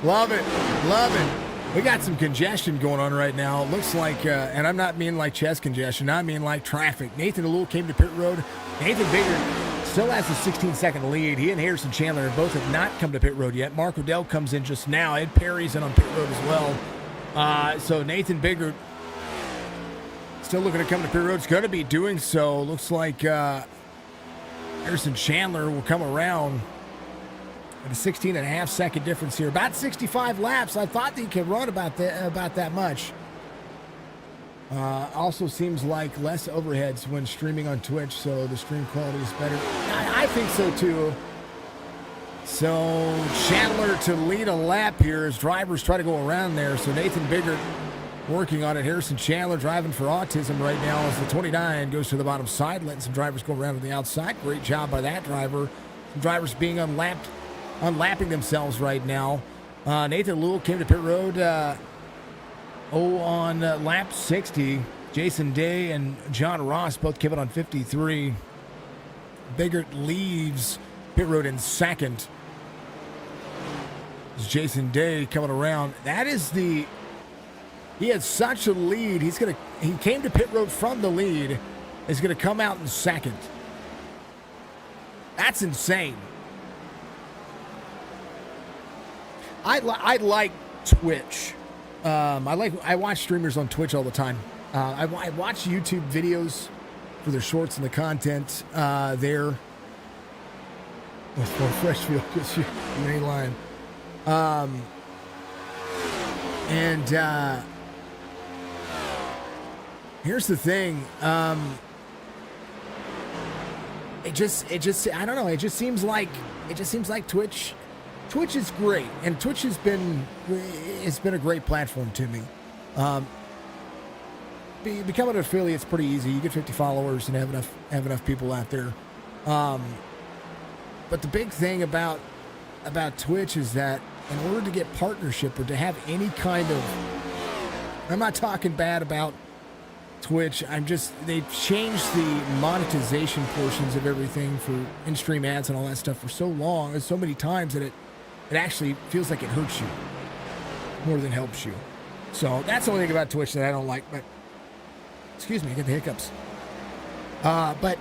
Love it. Love it. We got some congestion going on right now. It looks like, and I'm not meaning like chest congestion. I mean like traffic. Nathan Alul came to pit road. Nathan Biggert still has a 16-second lead. He and Harrison Chandler both have not come to pit road yet. Mark Odell comes in just now. Ed Perry's in on pit road as well. So Nathan Biggert still looking to come to pit road. It's going to be doing so. Looks like Harrison Chandler will come around at a 16.5-second difference here. About 65 laps. I thought that he could run about that much. Also seems like less overheads when streaming on Twitch, so the stream quality is better. I think so too. So Chandler to lead a lap here as drivers try to go around there. So Nathan Biggert working on it. Harrison Chandler driving for autism right now as the 29 goes to the bottom side, letting some drivers go around on the outside. Great job by that driver. Some drivers being unlapping themselves right now. Nathan Lewell came to pit road on lap 60. Jason Day and John Ross both came out on 53. Biggert leaves pit road in second. It's Jason Day coming around. He had such a lead. He came to pit road from the lead. Is going to come out in second. That's insane. I like Twitch. I watch streamers on Twitch all the time. I watch YouTube videos for their shorts and the content there. For Freshfield, because you ain't lying. Here's the thing. It just I don't know. It just seems like Twitch is great, and Twitch has been a great platform to me. Becoming an affiliate is pretty easy. You get 50 followers and have enough people out there. But the big thing about Twitch is that in order to get partnership or to have any kind of, I'm not talking bad about Twitch. They've changed the monetization portions of everything for in-stream ads and all that stuff for so long and so many times that it actually feels like it hurts you more than helps you. So that's the only thing about Twitch that I don't like. But excuse me, I get the hiccups. But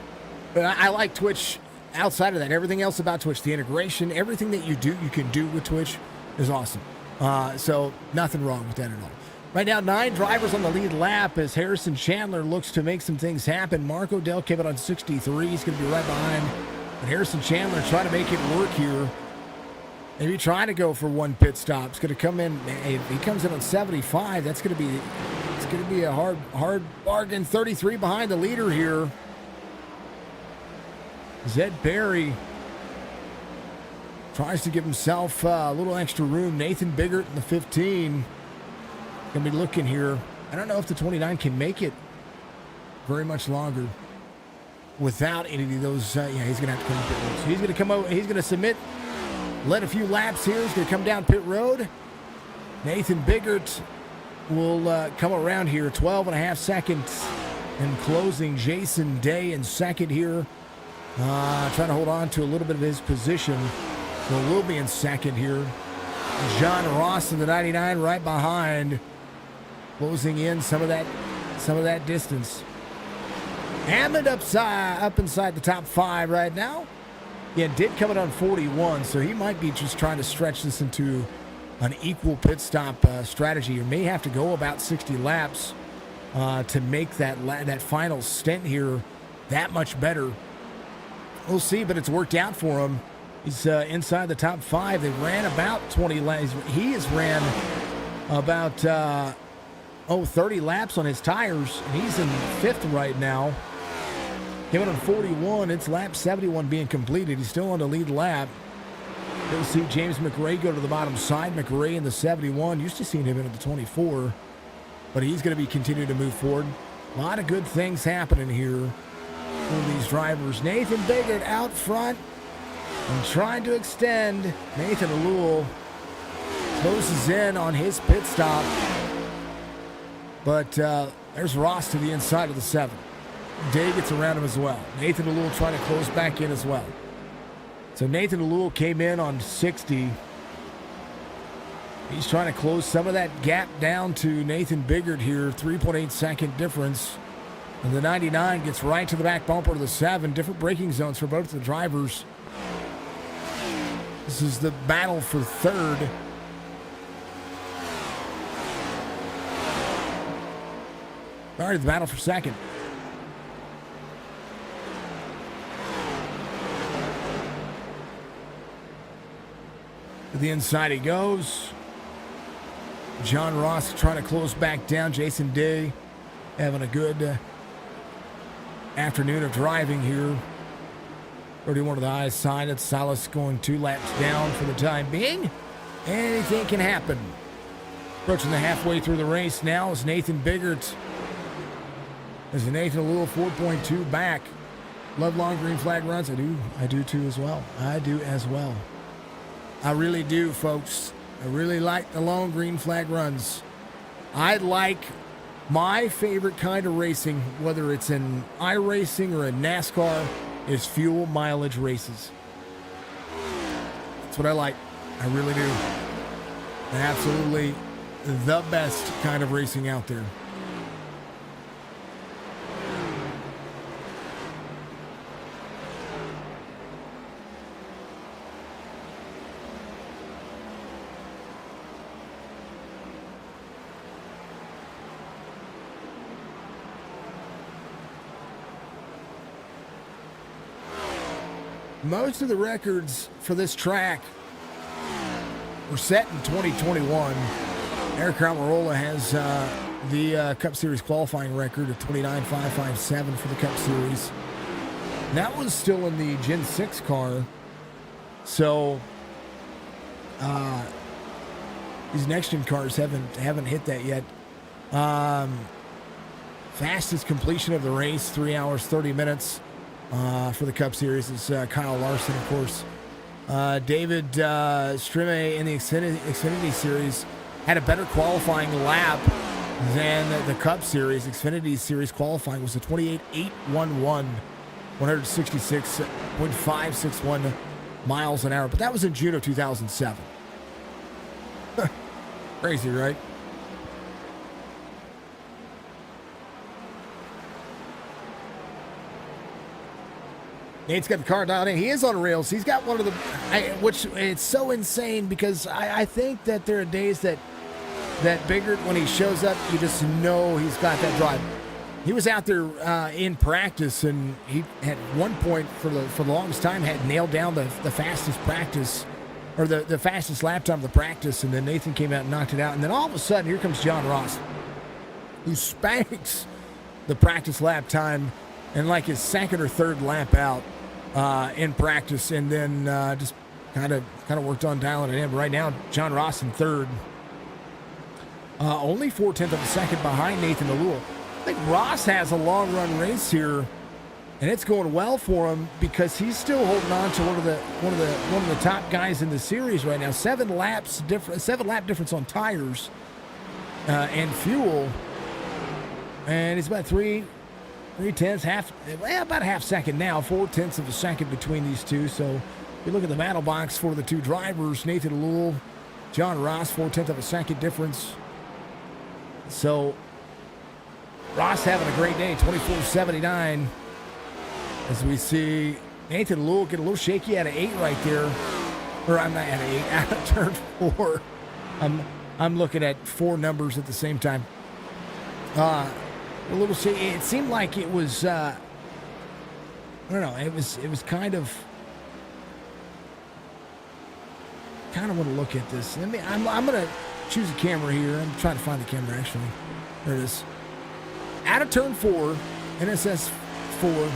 I like Twitch. Outside of that, everything else about Twitch, the integration, everything that you can do with Twitch is awesome. So nothing wrong with that at all. Right now, 9 drivers on the lead lap as Harrison Chandler looks to make some things happen. Mark Odell came out on 63. He's going to be right behind. But Harrison Chandler trying to make it work here. Maybe trying to go for one pit stop. It's going to come in. If he comes in on 75, that's going to be a hard bargain. 33 behind the leader here. Zed Berry tries to give himself a little extra room. Nathan Biggert in the 15. Going to be looking here. I don't know if the 29 can make it very much longer without any of those. He's going to have to come to pit road. So he's going to come out. He's going to submit. Let a few laps here. He's going to come down pit road. Nathan Biggert will come around here. 12.5 seconds in closing. Jason Day in second here. Trying to hold on to a little bit of his position. So we'll be in second here. John Ross in the 99 right behind. Closing in some of that distance. Hammond up inside the top 5 right now. Yeah, did come in on 41, so he might be just trying to stretch this into an equal pit stop strategy. You may have to go about 60 laps to make that final stint here that much better. We'll see, but it's worked out for him. He's inside the top 5. They ran about 20 laps. He has ran about 30 laps on his tires, and he's in 5th right now. Came in on 41. It's lap 71 being completed. He's still on the lead lap. You'll see James McRae go to the bottom side. McRae in the 71. Used to seeing him in the 24, but he's going to be continuing to move forward. A lot of good things happening here for these drivers. Nathan Biggert out front and trying to extend. Nathan Lewell closes in on his pit stop. But there's Ross to the inside of the 7. Day gets around him as well. Nathan Lewell trying to close back in as well. So Nathan Lewell came in on 60. He's trying to close some of that gap down to Nathan Biggert here. 3.8 second difference. And the 99 gets right to the back bumper of the 7. Different braking zones for both the drivers. This is the battle for third. Sorry, the battle for second. To the inside he goes. John Ross trying to close back down. Jason Day having a good afternoon of driving here. 31 of the highest side. It's Salas going 2 laps down for the time being. Anything can happen. Approaching the halfway through the race now is Nathan Biggert. As Nathan Lewell 4.2 back. Love long green flag runs. I do too as well. I do as well. I really do, folks. I really like the long green flag runs. I like my favorite kind of racing, whether it's in iRacing or in NASCAR, is fuel mileage races. That's what I like. I really do. Absolutely the best kind of racing out there. Most of the records for this track were set in 2021. Eric Almirola has the Cup Series qualifying record of 29.557 for the Cup Series. And that was still in the Gen 6 car. So these next-gen cars haven't hit that yet. Fastest completion of the race, 3 hours, 30 minutes. For the Cup Series is Kyle Larson, of course. David Strime in the Xfinity Series had a better qualifying lap than the Cup Series. Xfinity Series qualifying was a 28.811, 166.561 miles an hour. But that was in June of 2007. Crazy, right? Nate's got the car dialed in. He is on rails. He's got one of the, which it's so insane because I think that there are days that Biggert, when he shows up, you just know he's got that drive. He was out there in practice, and he at one point for the longest time had nailed down the fastest practice, or the fastest lap time of the practice, and then Nathan came out and knocked it out. And then all of a sudden, here comes John Ross, who spanks the practice lap time and like his second or third lap out in practice, and then just kind of worked on dialing it in. But right now, John Ross in third, only 0.4 of a second behind Nathan Lewell. I think Ross has a long run race here, and it's going well for him because he's still holding on to one of the top guys in the series right now. 7 lap difference on tires and fuel, and it's about 3/10, about a half second now, 0.4 of a second between these two. So if you look at the battle box for the two drivers, Nathan Lewell, John Ross, 0.4 of a second difference. So Ross having a great day, 24.79. As we see Nathan Lewell get a little shaky at an 8 right there. Or I'm not at an 8, out of turn 4. I'm looking at 4 numbers at the same time. A little shaky. It seemed like it was I don't know, it was kind of want to look at this. I'm gonna choose a camera here. I'm trying to find the camera actually. There it is. Out of turn 4, NSS 4,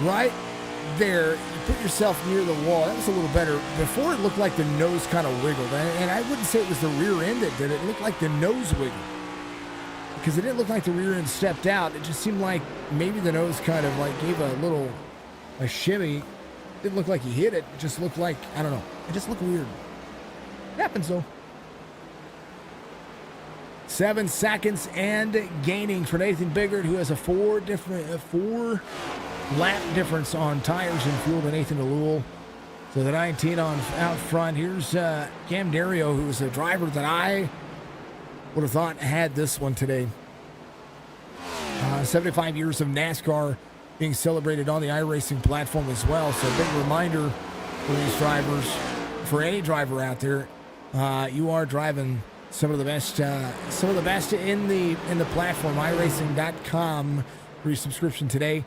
right there, you put yourself near the wall. That was a little better. Before it looked like the nose kind of wiggled, and I wouldn't say it was the rear end that did it. It looked like the nose wiggled, because it didn't look like the rear end stepped out. It just seemed like maybe the nose kind of like gave a shimmy. It didn't look like he hit it. It just looked like, I don't know. It just looked weird. It happens though. 7 seconds and gaining for Nathan Biggert, who has a 4 lap difference on tires and fuel to Nathan Lewell. So the 19 on out front. Here's Cam Dario, who was a driver that I would have thought had this one today. 75 years of NASCAR being celebrated on the iRacing platform as well. So a big reminder for these drivers, for any driver out there, you are driving some of the best in the platform. iRacing.com for your subscription today.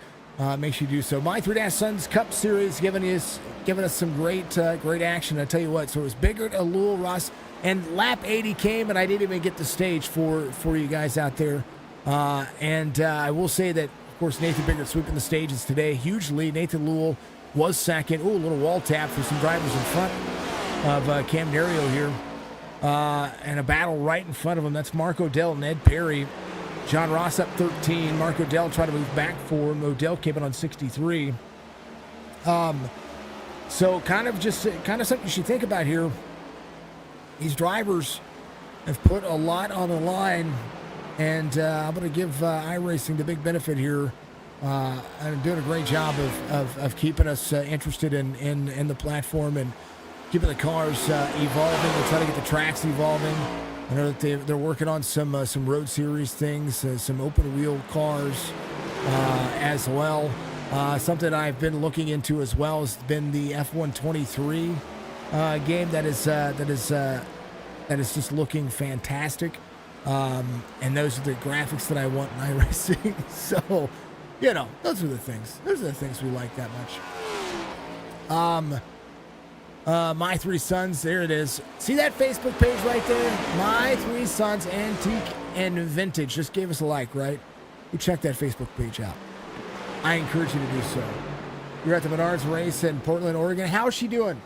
Make sure you do so. My Three Sons Cup Series giving us some great action. I tell you what, so it was Biggert, Alul, Ross, and lap 80 came, and I didn't even get the stage for you guys out there. And I will say that, of course, Nathan Biggert sweeping the stages today. Huge lead. Nathan Alul was second. Ooh, a little wall tap for some drivers in front of Cam Nario here. And a battle right in front of him. That's Mark Odell, Ned Perry. John Ross up 13. Mark Odell trying to move back for him. Odell came in on 63. So kind of something you should think about here. These drivers have put a lot on the line, and I'm going to give iRacing the big benefit here. And doing a great job of keeping us interested in the platform and keeping the cars evolving. They're trying to get the tracks evolving. I know that they're working on some road series things, some open wheel cars as well. Something I've been looking into as well has been the F123 game that is just looking fantastic. And those are the graphics that I want in iRacing. So, those are the things. Those are the things we like that much. My Three Sons, there it is. See that Facebook page right there? My Three Sons Antique and Vintage. Just gave us a like, right? You check that Facebook page out. I encourage you to do so. You're at the Menards race in Portland, Oregon. How is she doing?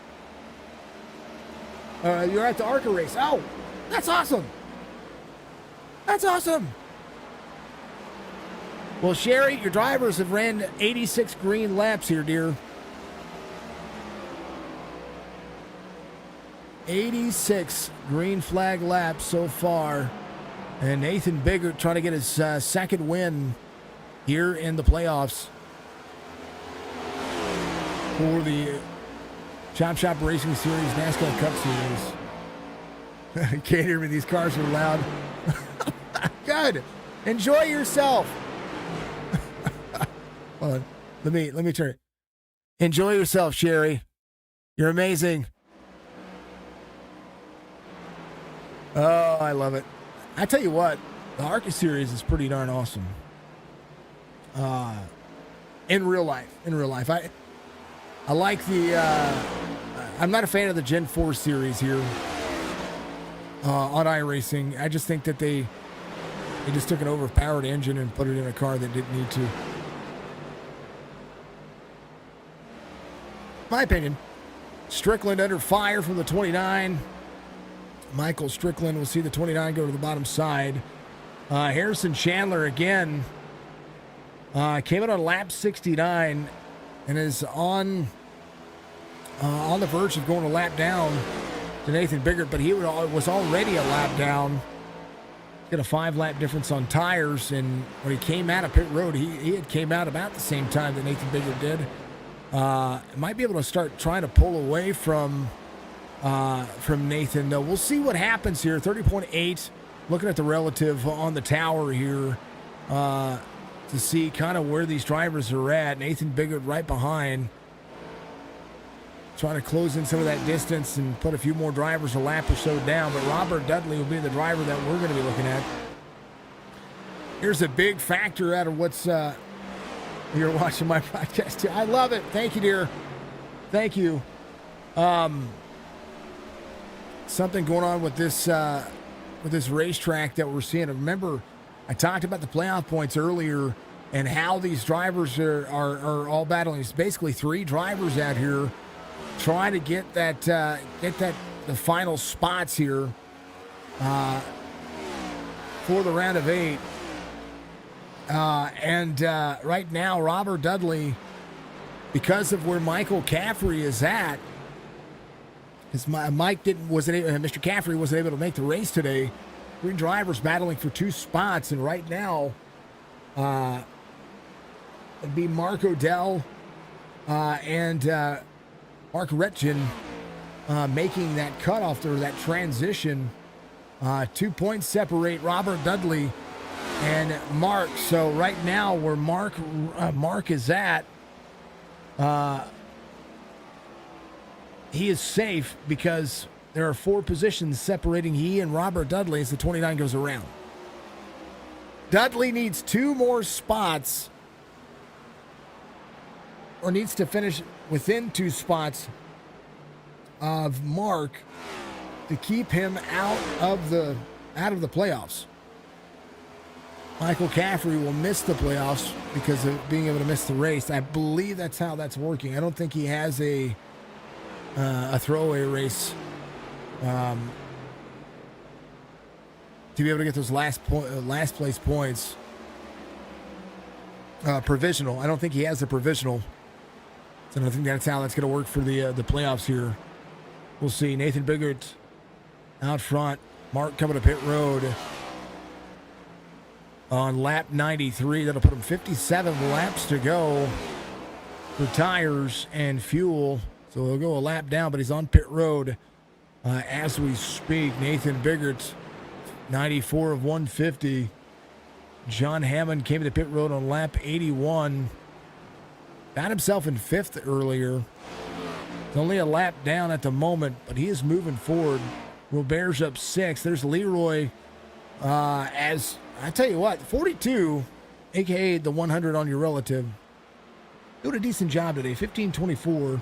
You're at the ARCA race. Oh, that's awesome. That's awesome. Well, Sherry, your drivers have ran 86 green laps here, dear. 86 green flag laps so far. And Nathan Biggert trying to get his second win here in the playoffs for the Chop Shop Racing Series NASCAR Cup Series. You can't hear me. These cars are loud. Good. Enjoy yourself. Hold on. Let me turn it. Enjoy yourself, Sherry. You're amazing. Oh, I love it. I tell you what, the ARCA series is pretty darn awesome. In real life, I like the. I'm not a fan of the Gen 4 series here on iRacing. I just think that they just took an overpowered engine and put it in a car that didn't need to. My opinion. Strickland under fire from the 29. Michael Strickland will see the 29 go to the bottom side. Harrison Chandler again came in on lap 69 and is on the verge of going a lap down to Nathan Biggert, but he was already a lap down. Got a 5-lap difference on tires, and when he came out of pit road, he had came out about the same time that Nathan Biggert did. Might be able to start trying to pull away from Nathan, though. We'll see what happens here. 30.8. Looking at the relative on the tower here to see kind of where these drivers are at. Nathan Biggert right behind, trying to close in some of that distance and put a few more drivers a lap or so down. But Robert Dudley will be the driver that we're going to be looking at. Here's a big factor out of what's you're watching my podcast too. I love it. Thank you, dear. Thank you. Something going on with this racetrack that we're seeing. Remember, I talked about the playoff points earlier and how these drivers are all battling. It's basically 3 drivers out here trying to get the final spots here for the round of 8. And right now, Robert Dudley, because of where Michael Caffrey is at, because Mr. Caffrey wasn't able to make the race today. 3 drivers battling for 2 spots, and right now, it'd be Mark Odell and Mark Retgen making that cutoff or that transition. 2 points separate Robert Dudley and Mark. So right now where Mark is at, he is safe because there are 4 positions separating he and Robert Dudley as the 29 goes around. Dudley needs 2 more spots, or needs to finish within 2 spots of Mark to keep him out of the playoffs. Michael Caffrey will miss the playoffs because of being able to miss the race. I believe that's how that's working. I don't think he has a throwaway race to be able to get those last place points. Provisional. I don't think he has a provisional. So I think that's how that's going to work for the playoffs here. We'll see. Nathan Biggert out front. Mark coming to pit road on lap 93. That'll put him 57 laps to go for tires and fuel. So he'll go a lap down, but he's on pit road as we speak. Nathan Biggert, 94 of 150. John Hammond came to pit road on lap 81. Found himself in 5th earlier. It's only a lap down at the moment, but he is moving forward. Robert's up 6th. There's Leroy. As I tell you what, 42, a.k.a. the 100 on your relative, doing a decent job today. 15:24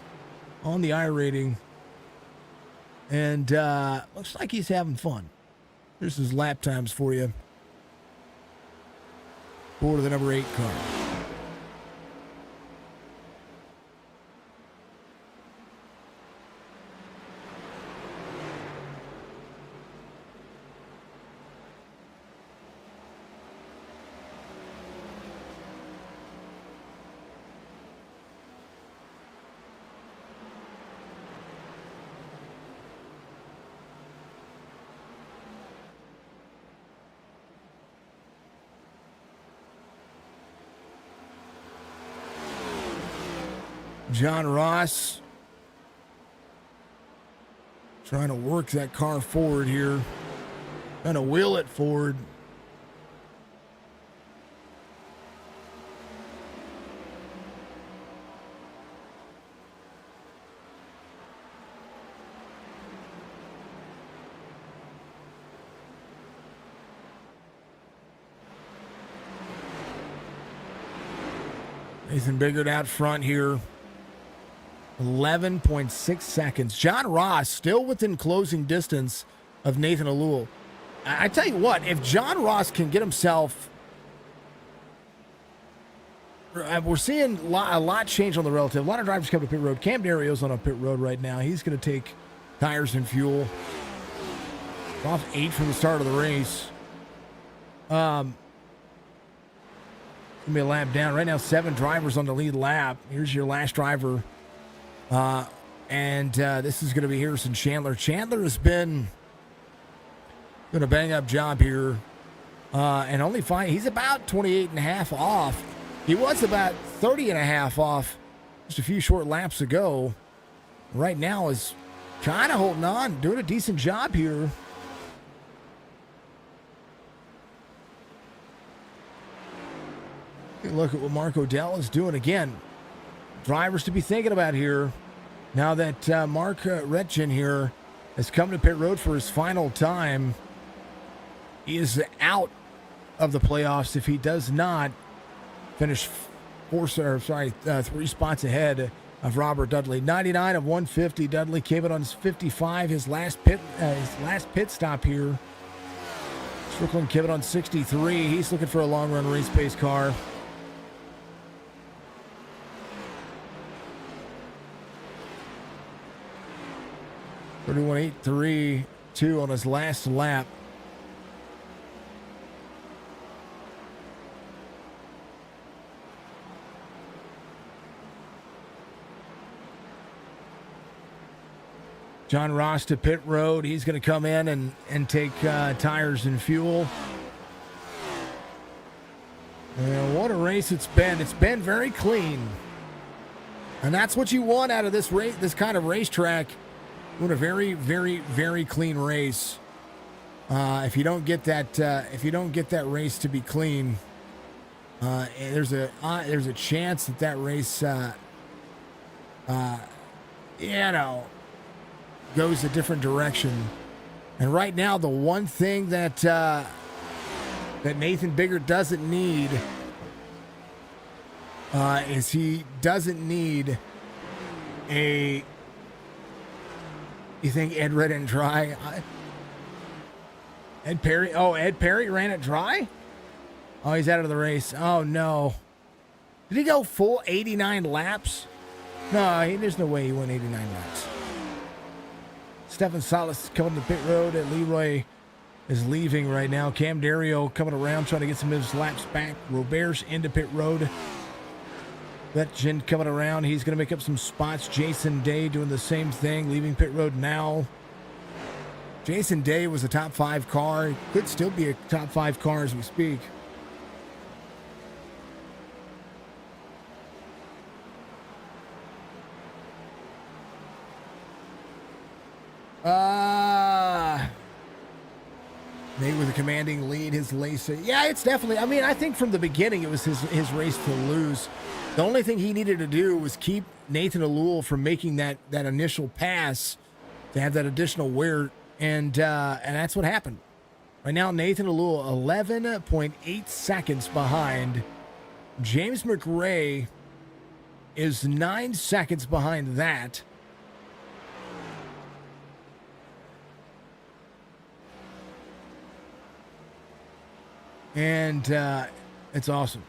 on the I rating. And looks like he's having fun. Here's his lap times for you. For the number 8 car. John Ross trying to work that car forward here. Trying to wheel it forward. Nathan Biggert out front here. 11.6 seconds. John Ross still within closing distance of Nathan Alul. I tell you what, if John Ross can get himself... We're seeing a lot change on the relative. A lot of drivers come to pit road. Cam Dario's on a pit road right now. He's going to take tires and fuel. Off 8 from the start of the race. Going to be a lap down. Right now, 7 drivers on the lead lap. Here's your last driver. This is going to be Harrison Chandler. Chandler has been doing a bang-up job here. And only he's about 28 and a half off. He was about 30 and a half off just a few short laps ago. Right now is kind of holding on, doing a decent job here. Look at what Mark O'Dell is doing again. Drivers to be thinking about here. Now that Mark Retchen here has come to pit road for his final time, he is out of the playoffs if he does not finish 3 spots ahead of Robert Dudley. 99 of 150. Dudley came in on his 55. His last pit stop here. Strickland came in on 63. He's looking for a long run race pace car. (31.832) on his last lap. John Ross to pit road. He's going to come in and take tires and fuel. And what a race it's been. It's been very clean. And that's what you want out of this race, this kind of racetrack. What a very, very, very clean race. If you don't get that race to be clean, there's a chance that race, goes a different direction. And right now, the one thing that Nathan Biggert doesn't need is he doesn't need a. You think Ed ran it dry? Ed Perry? Oh, Ed Perry ran it dry? Oh, he's out of the race. Oh, no. Did he go full 89 laps? No, there's no way he went 89 laps. Stefan Salas coming to pit road. Leroy is leaving right now. Cam Dario coming around, trying to get some of his laps back. Robert's into pit road. Betjen coming around. He's going to make up some spots. Jason Day doing the same thing, leaving pit road now. Jason Day was a top 5 car. He could still be a top 5 car as we speak. Nate with a commanding lead, his lace. Yeah, it's definitely, I think from the beginning it was his race to lose. The only thing he needed to do was keep Nathan Alul from making that initial pass to have that additional wear, and that's what happened. Right now, Nathan Alul 11.8 seconds behind. James McRae is 9 seconds behind that. And it's awesome.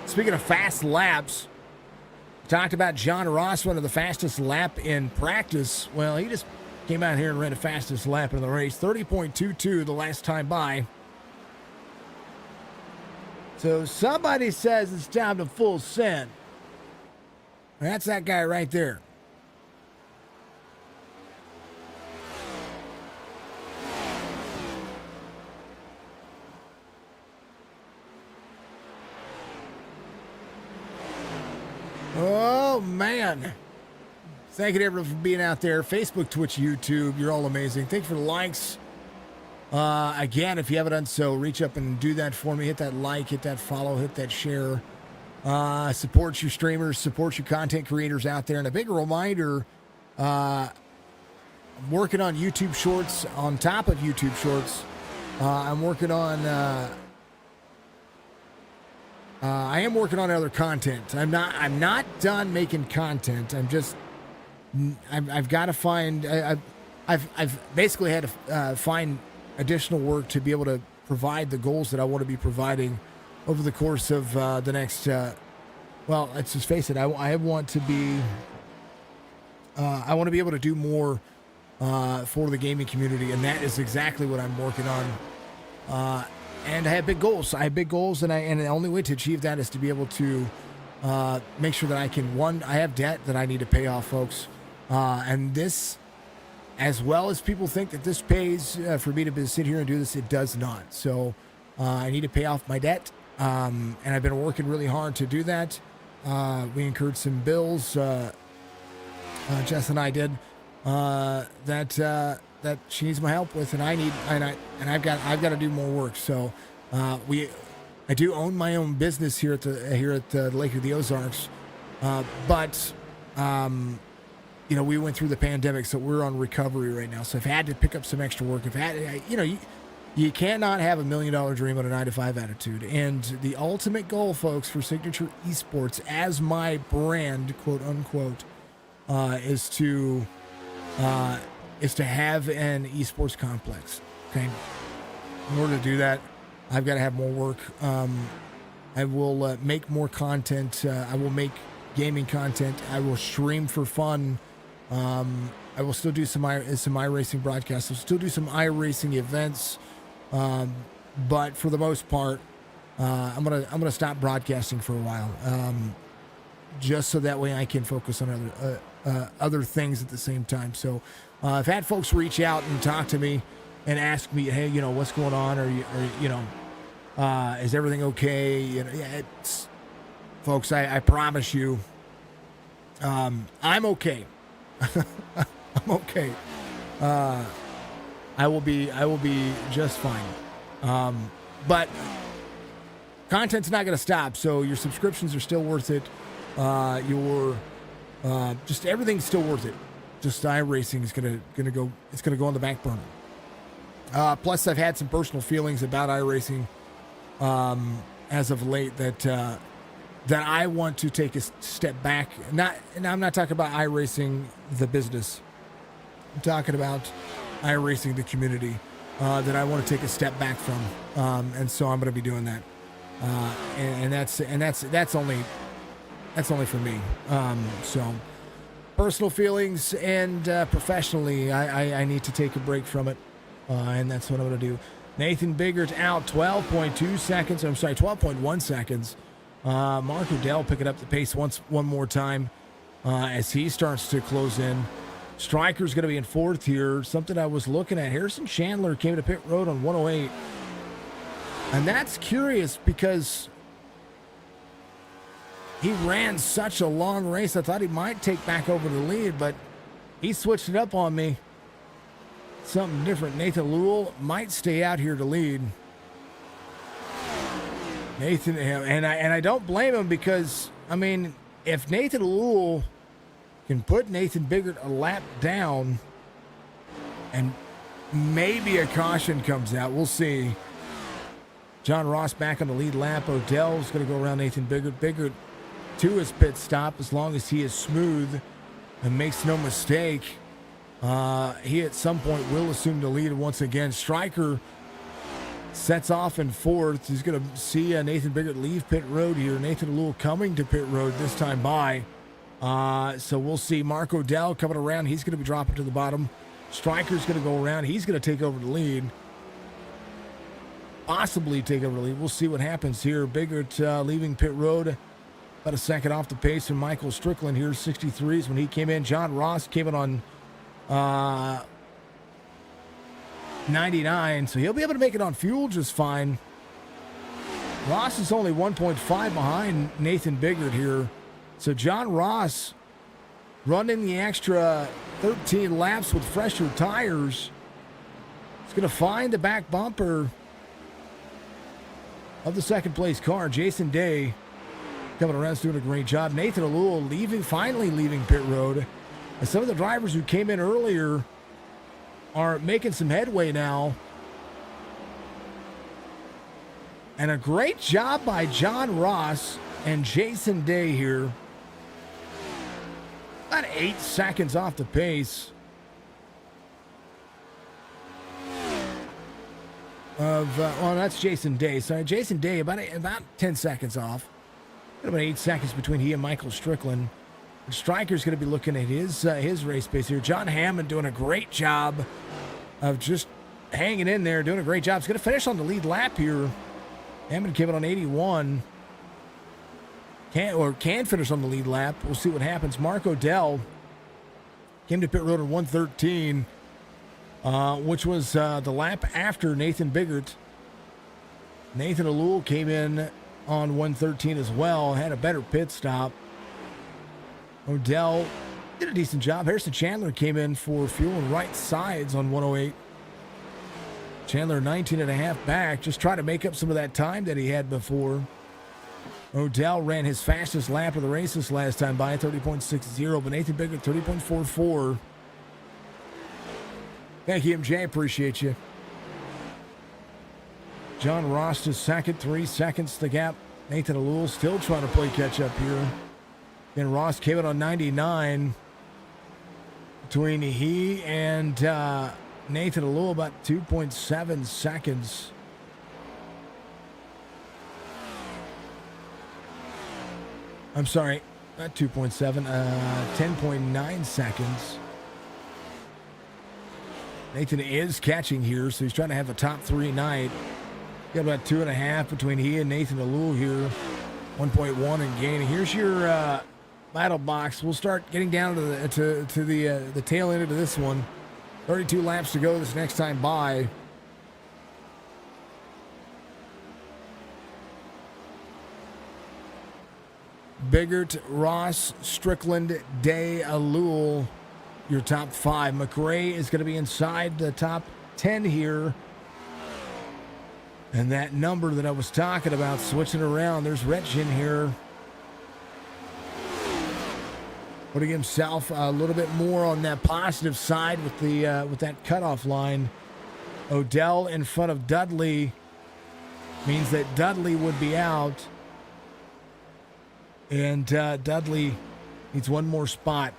Speaking of fast laps, talked about John Ross running the fastest lap in practice. Well, he just came out here and ran the fastest lap in the race, 30.22 the last time by. So somebody says it's time to full send. That's that guy right there. Oh, man. Thank you to everyone for being out there. Facebook, Twitch, YouTube. You're all amazing. Thank you for the likes. Again, if you haven't done so, reach up and do that for me. Hit that like, hit that follow, hit that share. Support your streamers, support your content creators out there. And a big reminder, I'm working on YouTube Shorts on top of YouTube Shorts. I'm working on... I am working on other content. I'm not done making content. I've got to find. I've basically had to find additional work to be able to provide the goals that I want to be providing over the course of the next. Well, let's just face it. I want to be. I want to be able to do more for the gaming community, and that is exactly what I'm working on. And I have big goals. and the only way to achieve that is to be able to make sure that I can, I have debt that I need to pay off, folks. And this, as well as people think that this pays for me to sit here and do this, it does not. So I need to pay off my debt. And I've been working really hard to do that. We incurred some bills, Jess and I did, that she needs my help with, and I've got to do more work. So I do own my own business here at the Lake of the Ozarks, but we went through the pandemic, so we're on recovery right now. So I've had to pick up some extra work. You cannot have $1 million dream on a 9-to-5 attitude. And the ultimate goal, folks, for Signature Esports as my brand, quote unquote, is to have an esports complex. Okay. In order to do that, I've got to have more work. I will make more content. I will make gaming content. I will stream for fun. I will still do some iRacing broadcasts. I'll still do some iRacing events. But for the most part, I'm gonna stop broadcasting for a while. Just so that way I can focus on other things at the same time. So I've had folks reach out and talk to me and ask me, hey, what's going on? Is everything okay? Folks, I promise you, I'm okay. I'm okay. I will be just fine. But content's not going to stop, so your subscriptions are still worth it. Just everything's still worth it. Just iRacing is gonna go. It's gonna go on the back burner. Plus, I've had some personal feelings about iRacing as of late that I want to take a step back. And I'm not talking about iRacing the business. I'm talking about iRacing the community that I want to take a step back from. And so I'm going to be doing that. And that's only for me. So personal feelings and professionally, I need to take a break from it. And that's what I'm going to do. Nathan Biggert out 12.2 seconds. I'm sorry, 12.1 seconds. Mark Odell picking up the pace one more time as he starts to close in. Stryker's going to be in fourth here. Something I was looking at. Harrison Chandler came to pit road on 108. And that's curious because he ran such a long race. I thought he might take back over the lead, but he switched it up on me. Something different. Nathan Lewell might stay out here to lead. Nathan, and I don't blame him because, I mean, if Nathan Lewell can put Nathan Biggert a lap down and maybe a caution comes out, we'll see. John Ross back on the lead lap. Odell's going to go around Nathan Biggert. Biggert to his pit stop as long as he is smooth and makes no mistake. He at some point will assume the lead once again. Stryker sets off in fourth. He's going to see Nathan Biggert leave pit road here. Nathan Lewell coming to pit road this time by. So we'll see Mark Odell coming around. He's going to be dropping to the bottom. Stryker's going to go around. He's going to take over the lead. Possibly take over the lead. We'll see what happens here. Biggert leaving pit road. About a second off the pace from Michael Strickland here. 63s when he came in. John Ross came in on 99, so he'll be able to make it on fuel just fine. Ross is only 1.5 behind Nathan Biggert here. So John Ross running the extra 13 laps with fresher tires. He's going to find the back bumper of the second place car. Jason Day coming around is doing a great job. Nathan Lewell finally leaving pit road. And some of the drivers who came in earlier are making some headway now. And a great job by John Ross and Jason Day here. About 8 seconds off the pace of, that's Jason Day. Sorry, Jason Day, about 10 seconds off. About 8 seconds between he and Michael Strickland. Stryker's going to be looking at his race pace here. John Hammond doing a great job of just hanging in there, doing a great job. He's going to finish on the lead lap here. Hammond came in on 81. Can finish on the lead lap. We'll see what happens. Mark Odell came to pit road on 113, which was the lap after Nathan Biggert. Nathan Lewell came in on 113 as well, had a better pit stop. Odell did a decent job. Harrison Chandler came in for fuel and right sides on 108. Chandler 19 and a half back, just trying to make up some of that time that he had before. Odell ran his fastest lap of the race this last time by 30.60, but Nathan Biggert 30.44. Thank you, MJ. Appreciate you. John Ross is second, 3 seconds the gap. Nathan Lewell still trying to play catch up here. And Ross came in on 99. Between he and Nathan Lewell, about 2.7 seconds. I'm sorry, not 2.7, 10.9 seconds. Nathan is catching here, so he's trying to have a top 3 night. Got about 2.5 between he and Nathan Lewell here. 1.1 in gaining. Here's your battle box. We'll start getting down to the tail end of this one. 32 laps to go this next time by. Biggert, Ross, Strickland, Day, Lewell, your top 5. McRae is going to be inside the top 10 here. And that number that I was talking about, switching around, there's Rich in here. Putting himself a little bit more on that positive side with the with that cutoff line. Odell in front of Dudley means that Dudley would be out. And Dudley needs one more spot.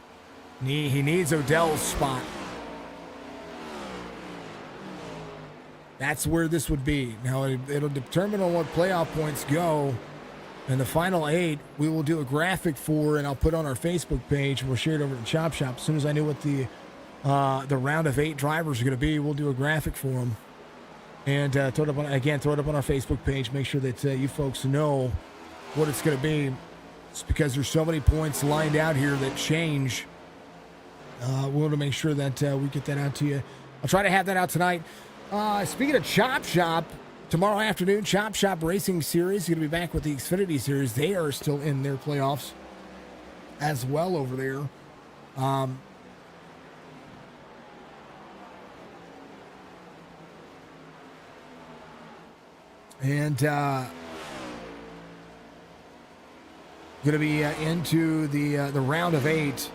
He needs Odell's spot. That's where this would be. Now, it'll determine on what playoff points go. And the final 8, we will do a graphic for, and I'll put on our Facebook page. We'll share it over to Chop Shop. As soon as I know what the round of 8 drivers are going to be, we'll do a graphic for them. And throw it up on our Facebook page. Make sure that you folks know what it's going to be. It's because there's so many points lined out here that change. We want to make sure that we get that out to you. I'll try to have that out tonight. Speaking of Chop Shop, tomorrow afternoon, Chop Shop Racing Series is going to be back with the Xfinity Series. They are still in their playoffs as well over there. And going to be into the round of 8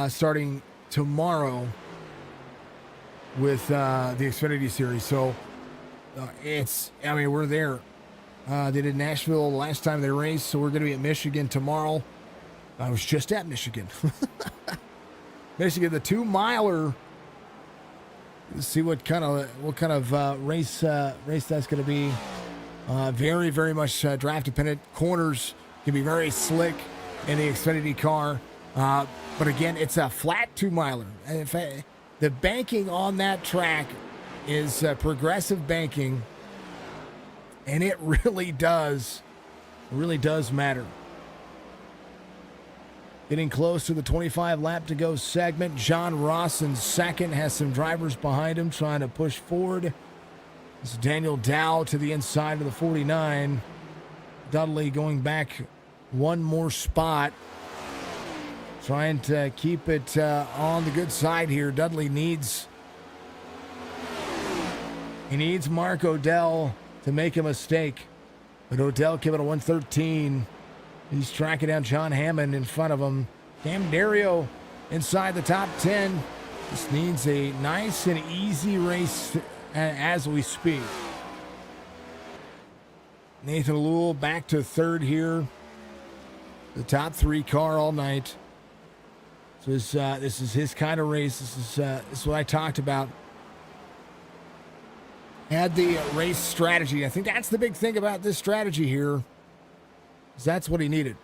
starting tomorrow with the Xfinity Series. So we're there. They did Nashville last time they raced, so we're going to be at Michigan tomorrow. I was just at Michigan. Michigan, the 2-miler. Let's see what kind of race that's going to be. Very, very much draft dependent. Corners can be very slick in the Xfinity car. But again, it's a flat 2-miler. In fact, the banking on that track is progressive banking, and it really does matter. Getting close to the 25 lap to go segment. John Ross in second, has some drivers behind him trying to push forward. This is Daniel Dow to the inside of the 49. Dudley going back one more spot. Trying to keep it on the good side here. Dudley needs Mark Odell to make a mistake. But Odell came at a 113. He's tracking down John Hammond in front of him. Cam Dario inside the top 10. This needs a nice and easy race as we speak. Nathan Lewell back to third here. The top 3 car all night. This is his kind of race. This is what I talked about. Had the race strategy. I think that's the big thing about this strategy here. Is that's what he needed.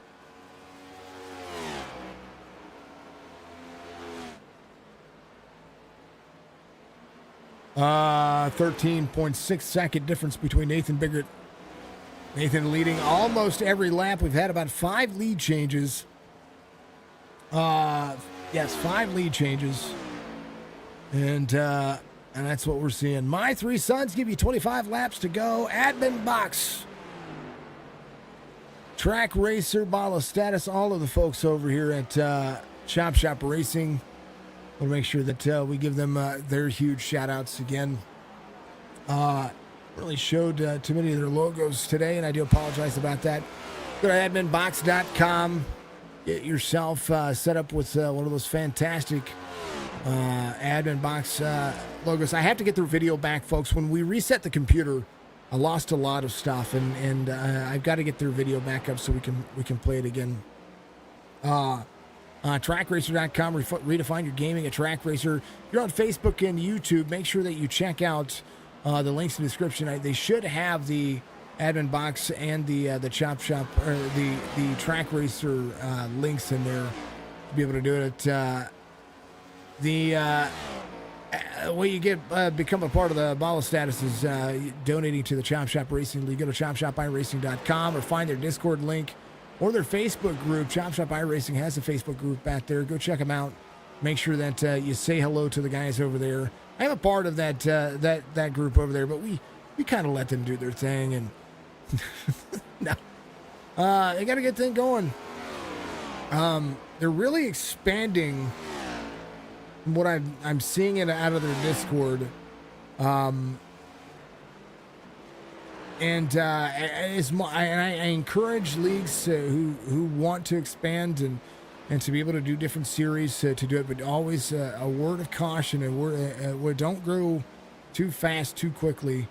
Uh, 13.6 second difference between Nathan Biggert. Nathan leading almost every lap. We've had about 5 lead changes. Yes, 5 lead changes. And that's what we're seeing. My 3 sons give you 25 laps to go. Admin Boxx. Track Racer, Bottle of Status, all of the folks over here at Chop Shop Racing. We'll make sure that we give them their huge shout-outs again. Really showed too many of their logos today, and I do apologize about that. Go to adminboxx.com. Get yourself set up with one of those fantastic Admin Boxx logos. I have to get their video back, folks. When we reset the computer, I lost a lot of stuff, and I've got to get their video back up so we can play it again. Trackracer.com, redefine your gaming at Track Racer. If you're on Facebook and YouTube, make sure that you check out the links in the description. They should have the Admin Boxx and the Chop Shop, or the Track Racer links in there to be able to do it. The way you become a part of the Ball of Status is donating to the Chop Shop Racing League. Go to chopshopiRacing.com or find their Discord link or their Facebook group. Chop Shop iRacing has a Facebook group back there. Go check them out. Make sure that you say hello to the guys over there. I'm a part of that that group over there, but we kind of let them do their thing, and no, they got a good thing going. They're really expanding what I'm seeing it out of their Discord. And I encourage leagues who want to expand and to be able to do different series to do it, but always a word of caution, don't grow too fast, too quickly.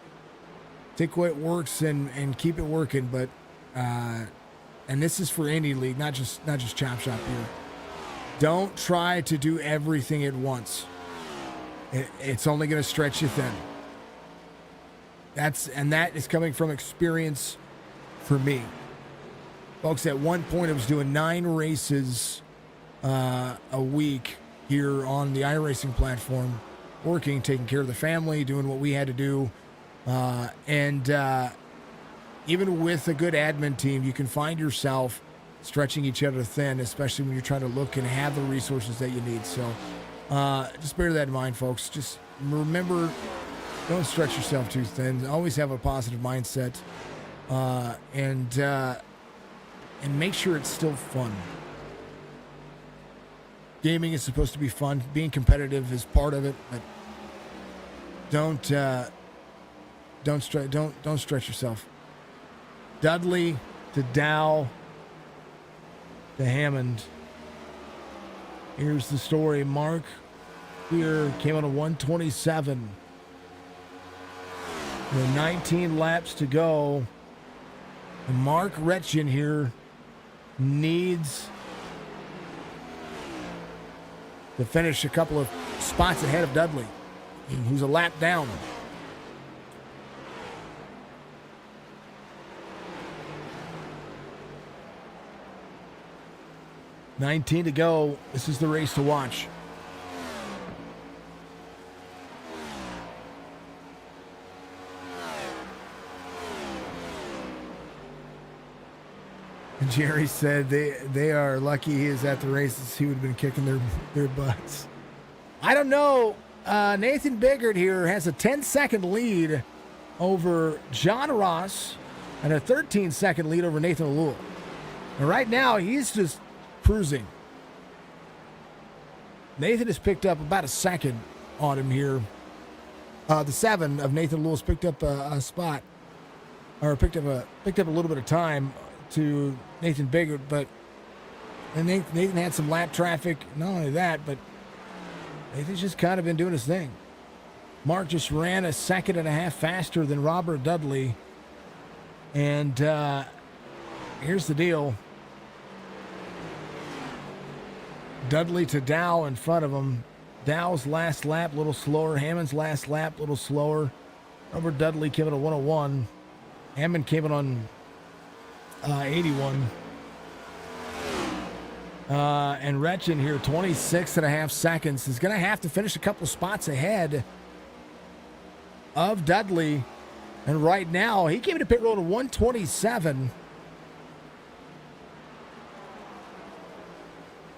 Take what works and keep it working. But and this is for any league, not just Chop Shop here. Don't try to do everything at once. It's only going to stretch you thin. That is coming from experience for me. Folks, at one point I was doing 9 races a week here on the iRacing platform, working, taking care of the family, doing what we had to do. Even with a good admin team, you can find yourself stretching each other thin, especially when you're trying to look and have the resources that you need. So just bear that in mind, folks. Just remember, don't stretch yourself too thin. Always have a positive mindset, and make sure it's still fun. Gaming is supposed to be fun. Being competitive is part of it, but don't stretch yourself. Dudley to Dow to Hammond. Here's the story. Mark here came on a 127. With 19 laps to go. And Mark Retchen here needs to finish a couple of spots ahead of Dudley, who's a lap down. $19 to go. This is the race to watch. And Jerry said they are lucky he is at the races. He would have been kicking their butts. I don't know. Nathan Biggert here has a 10-second lead over John Ross and a 13-second lead over Nathan Alul. And right now, he's just cruising. Nathan has picked up about a second on him here. The 7 of Nathan Alul's picked up a spot, or picked up a little bit of time to Nathan Biggert, but and Nathan had some lap traffic. Not only that, but Nathan's just kind of been doing his thing. Mark just ran a second and a half faster than Robert Dudley. And here's the deal. Dudley to Dow in front of him. Dow's last lap a little slower. Hammond's last lap a little slower. Robert Dudley came in at 101. Hammond came in on 81. And Retchen here, 26 and a half seconds, is going to have to finish a couple spots ahead of Dudley. And right now, he came into pit road at 127.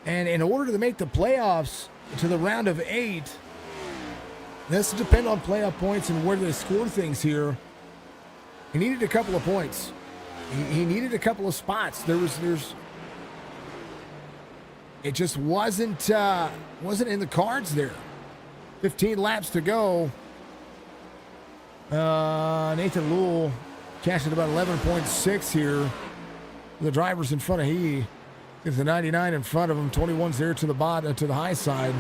And in order to make the playoffs to the round of 8, this will depend on playoff points and where they score things here. He needed a couple of points. He needed a couple of spots. It just wasn't in the cards there. 15 laps to go. Nathan Alul cashed at about 11.6 here. The drivers in front of he. There's the 99 in front of him. 21's there to the bottom, to the high side.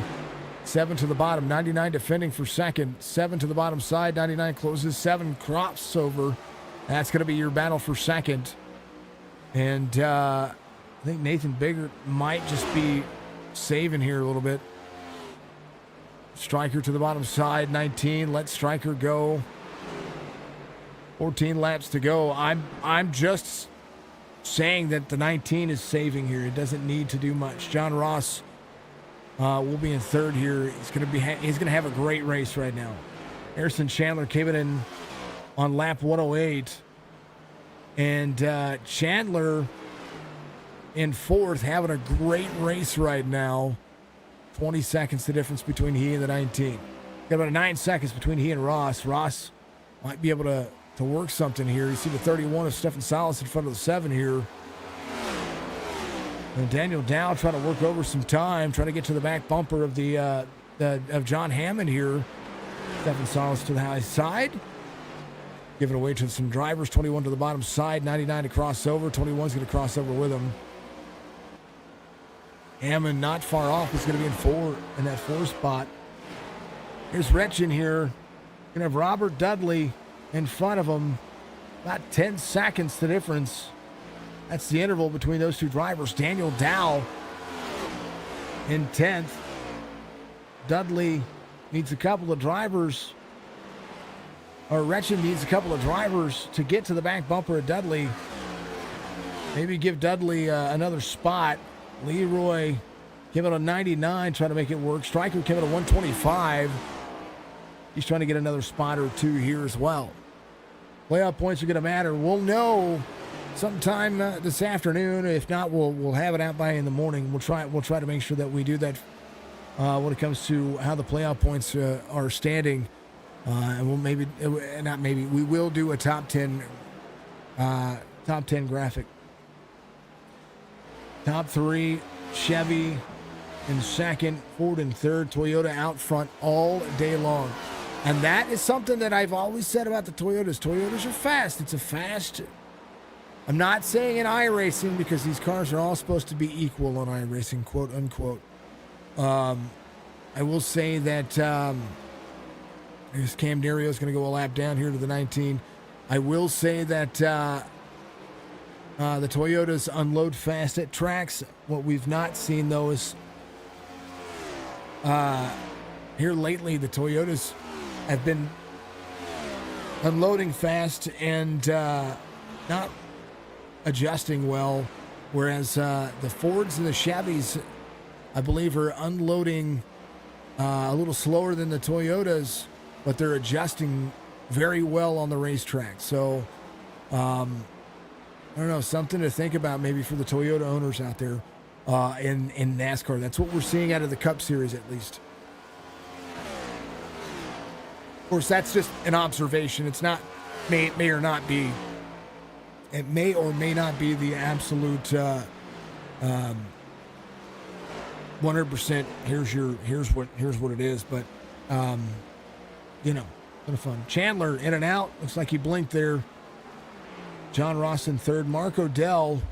7 to the bottom. 99 defending for second. 7 to the bottom side. 99 closes. 7 crops over. That's going to be your battle for second. And I think Nathan Biggert might just be saving here a little bit. Stryker to the bottom side. 19. Let Stryker go. 14 laps to go. I'm just saying that the 19 is saving here. It doesn't need to do much. John Ross will be in third here. He's going to have a great race right now. Harrison Chandler came in on lap 108, and Chandler in fourth, having a great race right now. 20 seconds the difference between he and the 19. Got about 9 seconds between he and Ross. Ross might be able to work something here. You see the 31 of Stefan Salas in front of the 7 here. And Daniel Dow trying to work over some time, trying to get to the back bumper of the of John Hammond here. Stefan Salas to the high side. Give it away to some drivers. 21 to the bottom side. 99 to cross over. 21's going to cross over with him. Hammond not far off. He's going to be in that 4 spot. Here's Iracing here. Going to have Robert Dudley in front of him. About 10 seconds the difference. That's the interval between those two drivers. Daniel Dow in 10th. Dudley needs a couple of drivers, or Iracing needs a couple of drivers to get to the back bumper of Dudley. Maybe give Dudley another spot. Leroy came out on 99, trying to make it work. Stryker came out on 125. He's trying to get another spot or two here as well. Playoff points are going to matter. We'll know sometime this afternoon. If not, we'll have it out by in the morning. We'll try to make sure that we do that when it comes to how the playoff points are standing. And we will do a top 10 graphic. Top 3, Chevy in second, Ford in third, Toyota out front all day long. And that is something that I've always said about the Toyotas. Toyotas are fast. It's a fast. I'm not saying in iRacing because these cars are all supposed to be equal on iRacing, quote unquote. I will say that Cam Dario is going to go a lap down here to the 19. I will say that the Toyotas unload fast at tracks. What we've not seen, though, is here lately, the Toyotas have been unloading fast and not adjusting well, whereas the Fords and the Chevys, I believe, are unloading a little slower than the Toyotas, but they're adjusting very well on the racetrack. So, I don't know, something to think about maybe for the Toyota owners out there in NASCAR. That's what we're seeing out of the Cup Series, at least. Of course, that's just an observation. It's not, may or not be. It may or may not be the absolute 100%. Here's what it is. But kind of fun. Chandler in and out. Looks like he blinked there. John Ross in third. Mark O'Dell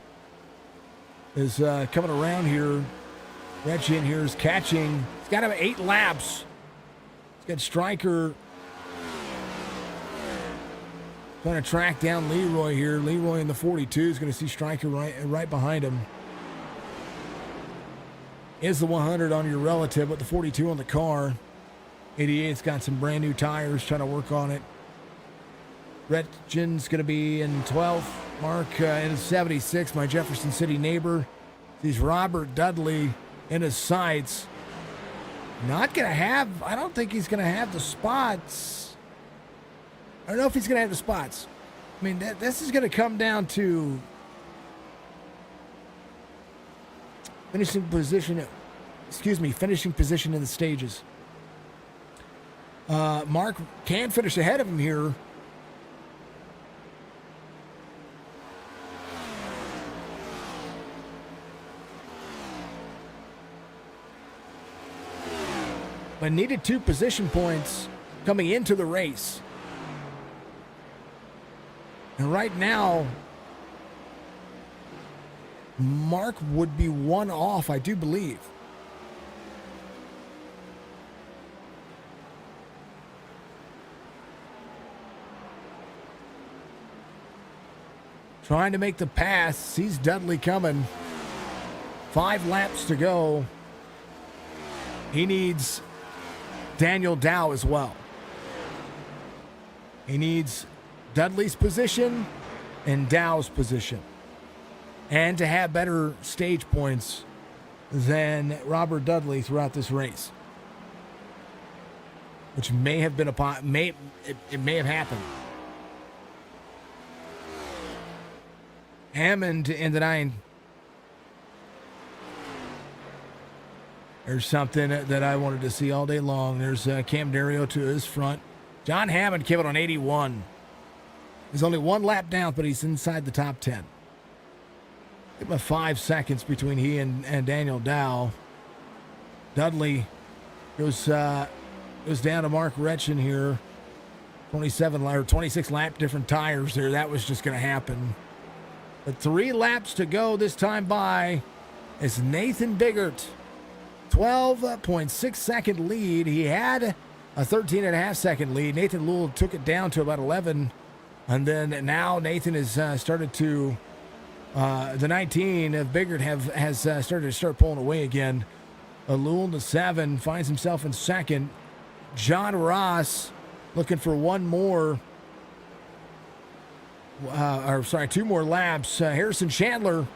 is coming around here. Iracing here is catching. He's got him 8 laps. He's got Stryker trying to track down Leroy here. Leroy in the 42 is going to see Stryker right behind him. Is the 100 on your relative, but the 42 on the car. 88's got some brand new tires, trying to work on it. Iracing's going to be in 12th. Mark in 76, my Jefferson City neighbor. Sees Robert Dudley in his sights. Not going to have, I don't think he's going to have the spots. I don't know if he's going to have the spots. I mean, this is going to come down to finishing position in the stages. Mark can finish ahead of him here. But needed 2 position points coming into the race. And right now, Mark would be 1 off, I do believe. Trying to make the pass. Sees Dudley coming. 5 laps to go. He needs Daniel Dow as well. He needs Dudley's position and Dow's position, and to have better stage points than Robert Dudley throughout this race, which may have been it may have happened. Hammond in the 9. There's something that I wanted to see all day long. There's Cam Dario to his front. John Hammond came out on 81. He's only 1 lap down, but he's inside the top 10. Give him 5 seconds between he and Daniel Dow. Dudley Goes down to Mark Retchen here. 26 lap different tires there. That was just going to happen. But 3 laps to go this time by. It's Nathan Biggert. 12.6 second lead. He had a 13.5 second lead. Nathan Lewell took it down to about 11. And then now Nathan has started to, the 19 of Biggert has started to pulling away again. Lewell in the 7 finds himself in second. John Ross looking for 2 more laps. Harrison Chandler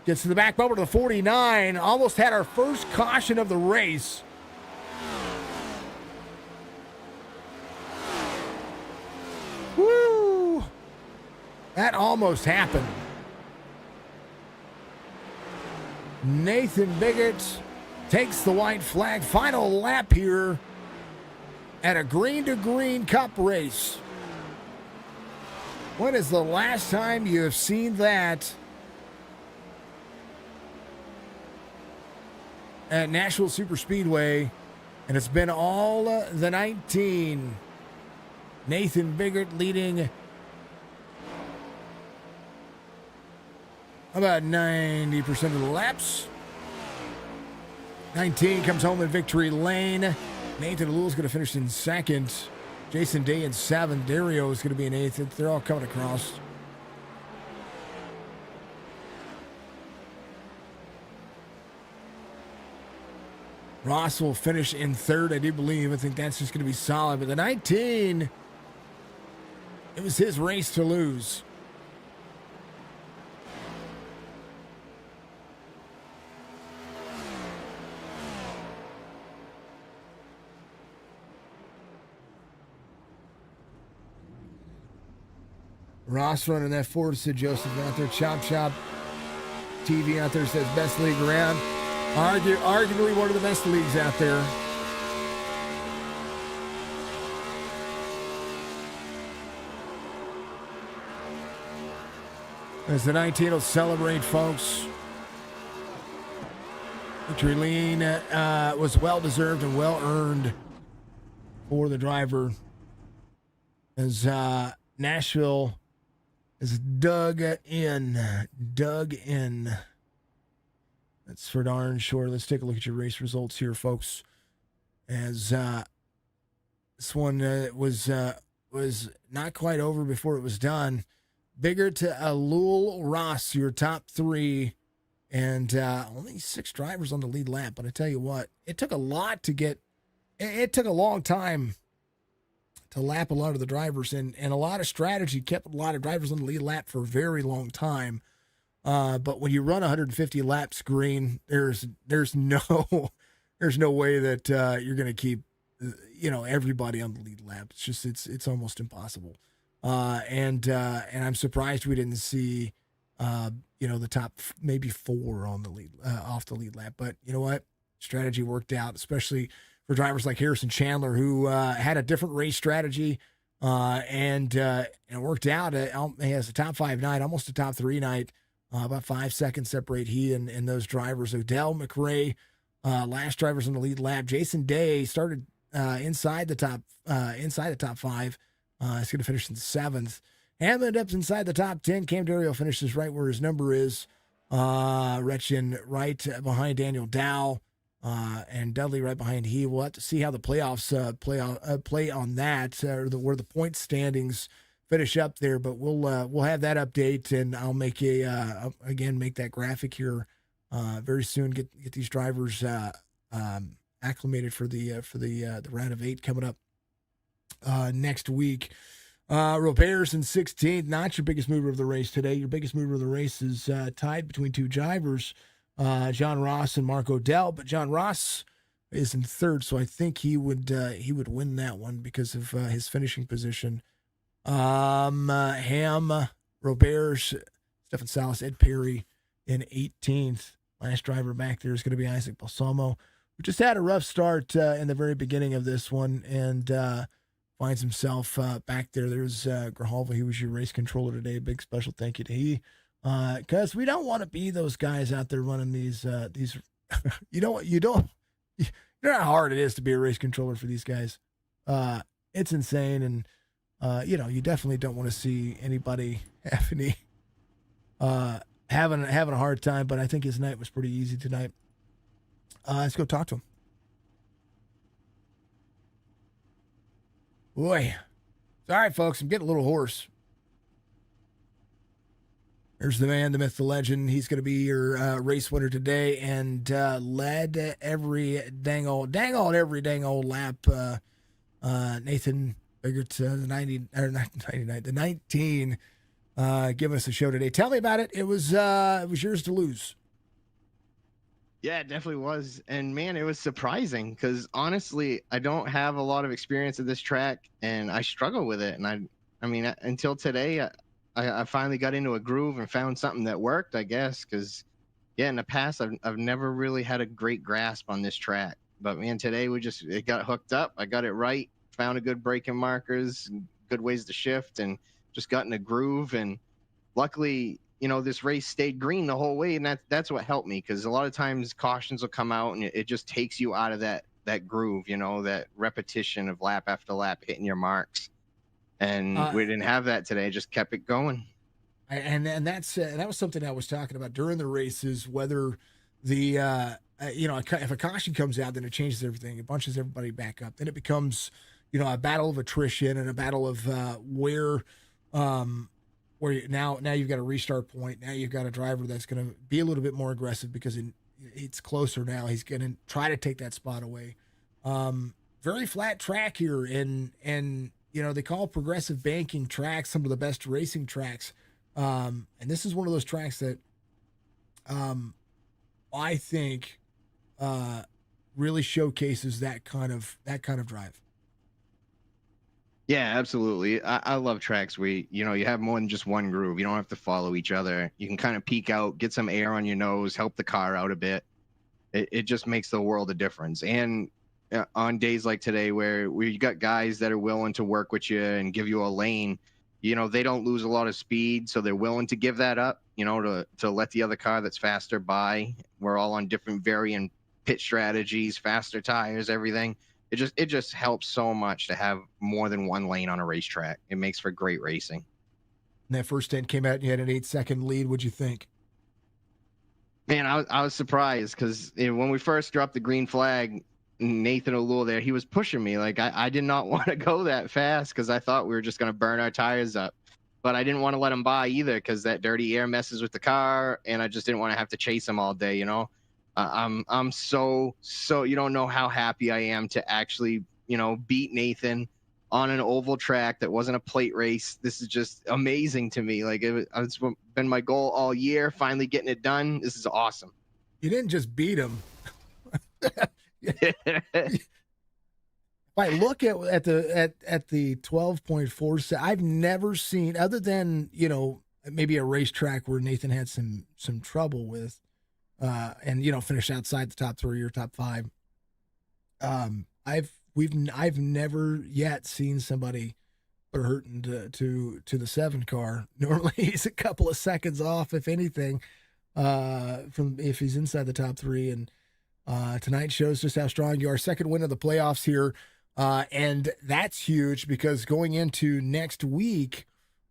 gets to the back bumper to the 49. Almost had our first caution of the race. Woo! That almost happened. Nathan Biggert takes the white flag. Final lap here at a green-to-green cup race. When is the last time you have seen that at Nashville Superspeedway? And it's been all the 19. Nathan Biggert leading about 90% of the laps. 19 comes home in victory lane. Nathan Lewell's going to finish in second. Jason Day in 7th. Dario is going to be in 8th. They're all coming across. Ross will finish in 3rd, I do believe. I think that's just going to be solid. But the 19, it was his race to lose. Ross running that forward, said Joseph out there. Chop TV out there says best league around. Arguably one of the best leagues out there. As the 19 will celebrate, folks. Victory lane was well-deserved and well-earned for the driver. As Nashville is dug in. That's for darn sure. Let's take a look at your race results here, folks. As this one was not quite over before it was done. Biggert to Lewell, Ross, your top 3, and only 6 drivers on the lead lap. But I tell you what, it took a lot to get. It took a long time to lap a lot of the drivers, and a lot of strategy kept a lot of drivers on the lead lap for a very long time. But when you run 150 laps green, there's no way that you're going to keep everybody on the lead lap. It's almost impossible. And I'm surprised we didn't see the top maybe 4 on the lead off the lead lap. But you know what? Strategy worked out, especially for drivers like Harrison Chandler, who had a different race strategy, and it worked out. He has a top 5 night, almost a top 3 night. About 5 seconds separate he and those drivers. Odell McRae, last drivers on the lead lap. Jason Day started inside the top 5. He's going to finish in 7th. Hammond up inside the top 10. Cam Dario finishes right where his number is. Retchen right behind Daniel Dow. And Dudley right behind he. We'll have to see how the playoffs play on that, where the point standings finish up there. But we'll have that update, and I'll make make that graphic here very soon. Get these drivers acclimated for the round of 8 coming up next week. Robert's in 16th. Not your biggest mover of the race today. Your biggest mover of the race is tied between 2 drivers. John Ross and Mark Odell, but John Ross is in 3rd, so I think he would win that one because of his finishing position. Ham, Roberts, Stefan Salas, Ed Perry in 18th. Last driver back there is going to be Isaac Balsamo, who just had a rough start in the very beginning of this one, and finds himself back there. There's Grijalva. He was your race controller today. Big special thank you to he. Because we don't want to be those guys out there running these. You know what? You don't. You know how hard it is to be a race controller for these guys. It's insane, and you definitely don't want to see anybody have any having a hard time. But I think his night was pretty easy tonight. Let's go talk to him. Boy, sorry, folks. I'm getting a little hoarse. There's the man, the myth, the legend. He's going to be your race winner today and led every dang old lap. Nathan figured the 90 or 99, the 19, giving us a show today. Tell me about it. It was yours to lose. Yeah, it definitely was. And man, it was surprising because honestly, I don't have a lot of experience at this track and I struggle with it. And I mean, until today, I finally got into a groove and found something that worked, I guess. Because yeah, in the past, I've never really had a great grasp on this track. But man, today it got hooked up. I got it right, found a good braking markers, good ways to shift, and just got in a groove. And luckily, this race stayed green the whole way, and that's what helped me, because a lot of times cautions will come out and it just takes you out of that groove, that repetition of lap after lap hitting your marks. And we didn't have that today. Just kept it going. And that was something I was talking about during the races, whether the if a caution comes out, then it changes everything. It bunches everybody back up. Then it becomes a battle of attrition and a battle of where now you've got a restart point. Now you've got a driver that's going to be a little bit more aggressive because it's closer now. He's going to try to take that spot away. Very flat track here, and they call progressive banking tracks some of the best racing tracks. And this is one of those tracks that I think really showcases that kind of drive. Yeah, absolutely. I love tracks where you have more than just one groove. You don't have to follow each other. You can kind of peek out, get some air on your nose, help the car out a bit. It just makes the world of difference. And on days like today, where you got guys that are willing to work with you and give you a lane, they don't lose a lot of speed, so they're willing to give that up, to let the other car that's faster by. We're all on different varying pit strategies, faster tires, everything. It just helps so much to have more than one lane on a racetrack. It makes for great racing. And that first stint came out and you had an 8-second lead. What'd you think? Man, I was surprised because when we first dropped the green flag, Nathan O'Loole there, he was pushing me. Like I did not want to go that fast because I thought we were just going to burn our tires up. But I didn't want to let him by either because that dirty air messes with the car, and I just didn't want to have to chase him all day, I'm so you don't know how happy I am to actually, beat Nathan on an oval track that wasn't a plate race. This is just amazing to me. Like it's been my goal all year, finally getting it done. This is awesome. You didn't just beat him. If I look at the 12.4, I've never seen, other than maybe a racetrack where Nathan had some trouble with, and finished outside the top 3 or top 5. I've never yet seen somebody put hurting to the 7 car. Normally he's a couple of seconds off, if anything, from if he's inside the top 3. And tonight shows just how strong you are. Second win of the playoffs here. And that's huge because going into next week,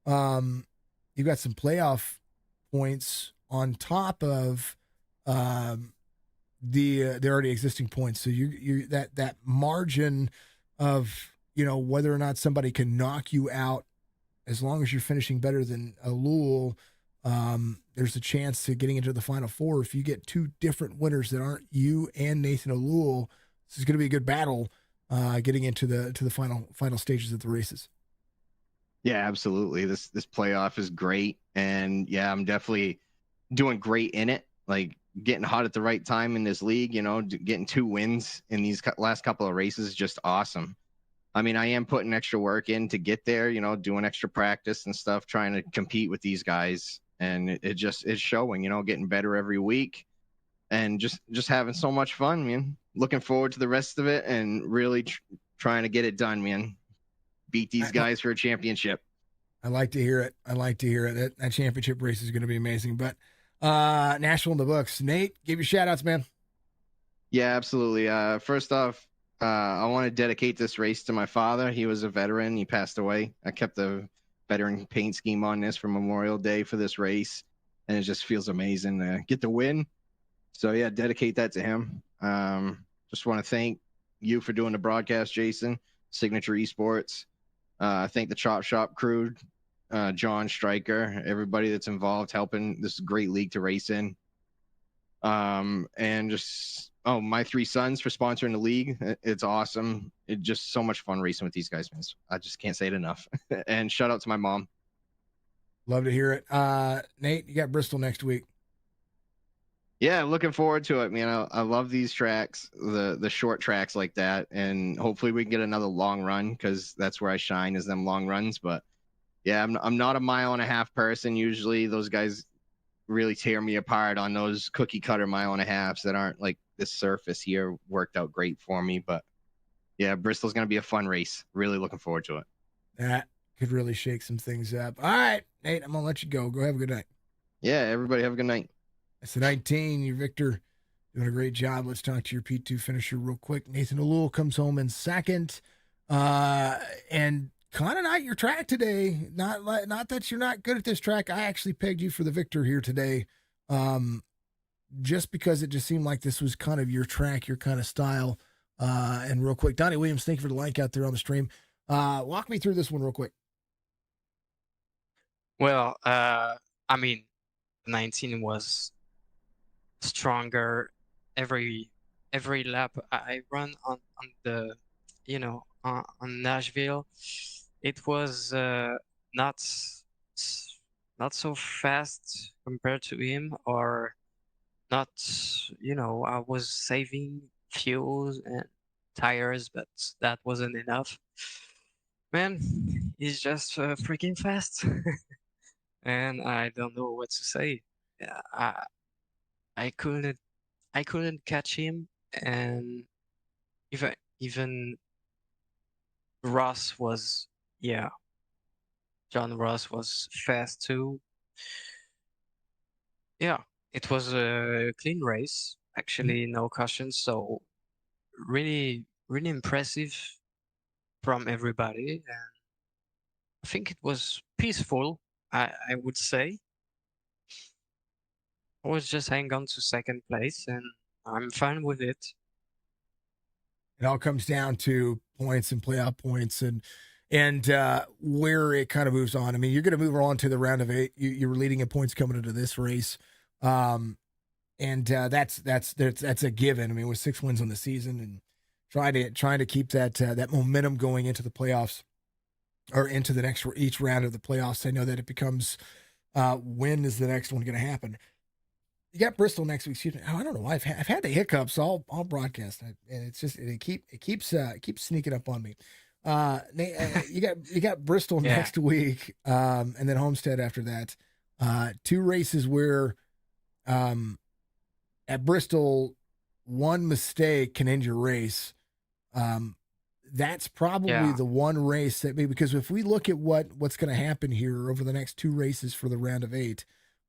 you've got some playoff points on top of the already existing points. So you that margin of whether or not somebody can knock you out, as long as you're finishing better than O'Loole, there's a chance to getting into the Final Four. If you get 2 different winners that aren't you and Nathan O'Loole, this is going to be a good battle getting into the final stages of the races. Yeah, absolutely. This playoff is great, and yeah, I'm definitely doing great in it. Like getting hot at the right time in this league, getting 2 wins in these last couple of races is just awesome. I mean, I am putting extra work in to get there, doing extra practice and stuff, trying to compete with these guys. And it's showing, getting better every week and just having so much fun, man. Looking forward to the rest of it and really trying to get it done, man. Beat these guys for a championship. I like to hear it. I like to hear it. That championship race is going to be amazing. But Nashville in the books. Nate, give your shout outs, man. Yeah, absolutely. First off, I want to dedicate this race to my father. He was a veteran. He passed away. I kept the veteran paint scheme on this for Memorial Day for this race, and it just feels amazing to get the win. So yeah, dedicate that to him. Just want to thank you for doing the broadcast, Jason. Signature Esports. I thank the Chop Shop crew, John Stryker, everybody that's involved helping this great league to race in. And just my three sons for sponsoring the league. It's awesome. It's just so much fun racing with these guys, man. I just can't say it enough. And shout out to my mom. Love to hear it. Nate, you got Bristol next week. Yeah, looking forward to it, man. I love these tracks, the short tracks like that, and hopefully we can get another long run because that's where I shine is them long runs. But yeah, I'm not a mile and a half person usually. Those guys really tear me apart on those cookie cutter mile and a halves that aren't like this surface here worked out great for me. But yeah, Bristol's gonna be a fun race. Really looking forward to it. That could really shake some things up. All right, Nate, I'm gonna let you go. Go have a good night. Yeah, everybody have a good night. That's the 19. You're Victor. Doing a great job. Let's talk to your P2 finisher real quick. Nathan O'Lule comes home in second. And kind of not your track today. Not that you're not good at this track. I actually pegged you for the victor here today. Just because it just seemed like this was kind of your track, your kind of style. And real quick, Donnie Williams, thank you for the like out there on the stream. Walk me through this one real quick. Well, I mean, 19 was stronger every lap I run on the on Nashville. It was not not so fast compared to him, or not. I was saving fuels and tires, but that wasn't enough. Man, he's just freaking fast, and I don't know what to say. Yeah, I couldn't catch him, and even Ross was, yeah, John Ross was fast too. Yeah, it was a clean race, actually, no cautions, so really really impressive from everybody, and I think it was peaceful. I would say I was just hanging on to second place, and I'm fine with it. It all comes down to points and playoff points and where it kind of moves on. I mean, you're going to move on to the round of 8. You were leading in points coming into this race, and that's a given. I mean, with 6 wins on the season and trying to keep that momentum going into the playoffs or into the next each round of the playoffs. I know that it becomes when is the next one going to happen? You got Bristol next week. Excuse me. Oh, I don't know why I've had the hiccups all broadcast, and it's just it keeps sneaking up on me. You got Bristol next week, and then Homestead after that. 2 races where, at Bristol, one mistake can end your race. That's probably the one race that because if we look at what's going to happen here over the next 2 races for the round of 8.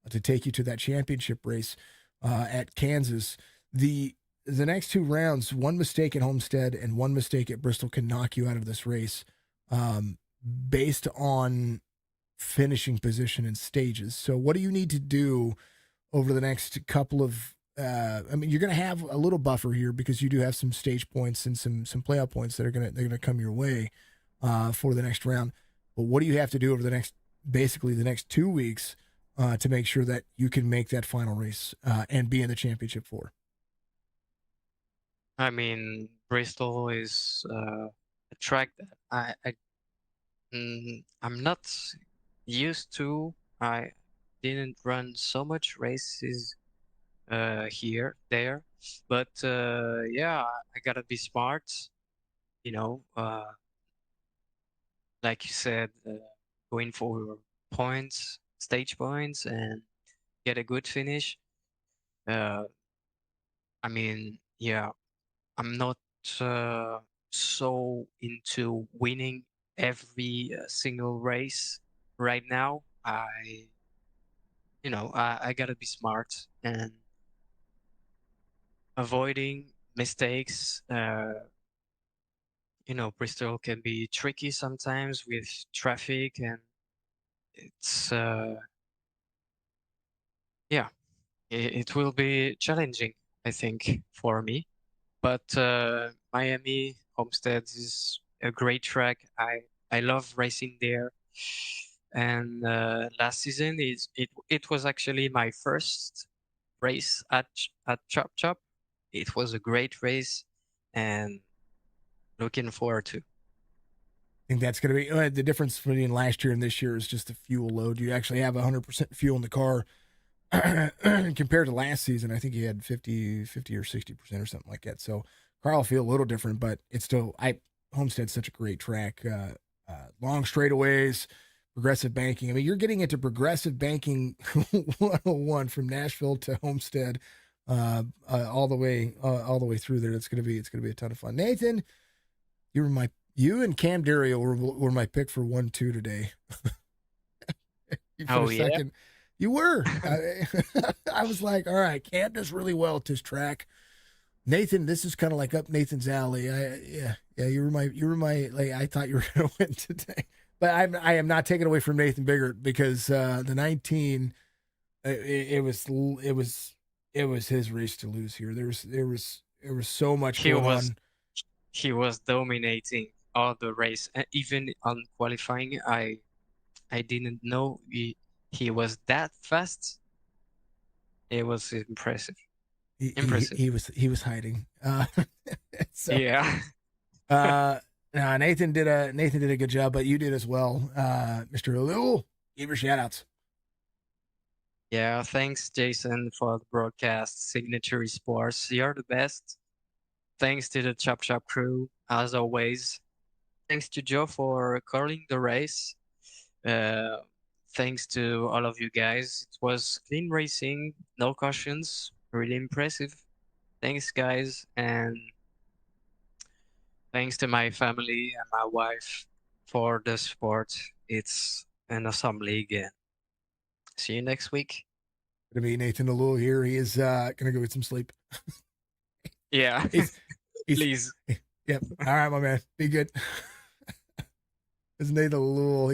To take you to that championship race at Kansas. The next 2 rounds, one mistake at Homestead and one mistake at Bristol can knock you out of this race based on finishing position and stages. So what do you need to do over the next couple of I mean, you're going to have a little buffer here because you do have some stage points and some playoff points that they're going to come your way for the next round. But what do you have to do over the next 2 weeks to make sure that you can make that final race and be in the championship 4? I mean, Bristol is a track that I'm not used to. I didn't run so much races there, but yeah, I gotta be smart. Like you said, going for points, stage points, and get a good finish. I mean, yeah, I'm not so into winning every single race. right now, I gotta be smart and avoiding mistakes. Bristol can be tricky sometimes with traffic, and it's yeah, it will be challenging, I think, for me. But Miami Homestead is a great track. I love racing there. And last season it was actually my first race at Chop Chop. It was a great race, and looking forward to. I think that's going to be the difference between last year and this year is just the fuel load. You actually have 100% fuel in the car compared to last season. I think he had 50 or 60% or something like that. So car will feel a little different, but it's still, Homestead's such a great track. Long straightaways, progressive banking. I mean, you're getting into progressive banking 101 from Nashville to Homestead, all the way through there. It's gonna be a ton of fun. Nathan, you and Cam Dario were my pick for 1-2 today. Oh yeah, second, you were. I was like, all right, Cam does really well at this track. Nathan, this is kind of like up Nathan's alley. Yeah. You were my. Like, I thought you were going to win today, but I am not taking away from Nathan Biggert because the 19, it was his race to lose here. There was so much going on. He was dominating all the race, and even on qualifying, I didn't know he was that fast. It was impressive. He was hiding. So, yeah. Nathan did a good job, but you did as well, Mr. Lou. Give your shout outs. Yeah, thanks Jason for the broadcast. Signature Sports, you're the best. Thanks to the Chop Chop crew, as always. Thanks to Joe for calling the race. Thanks to all of you guys. It was clean racing, no cautions, really impressive. Thanks, guys, and thanks to my family and my wife for the support. It's an awesome league, and see you next week. Gonna be Nathan Alul here. He is gonna go get some sleep. Yeah, he's, please. Yep. All right, my man. Be good. It's Nathan Alul.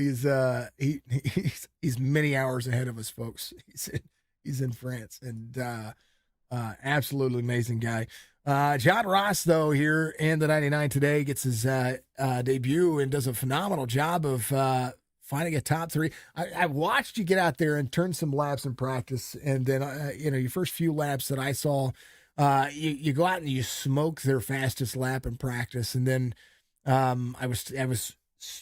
He's many hours ahead of us, folks. He's in France, and absolutely amazing guy. John Ross, though, here in the 99 today, gets his debut and does a phenomenal job of finding a top three. I watched you get out there and turn some laps in practice, and then your first few laps that I saw, you go out and you smoke their fastest lap in practice, and then I was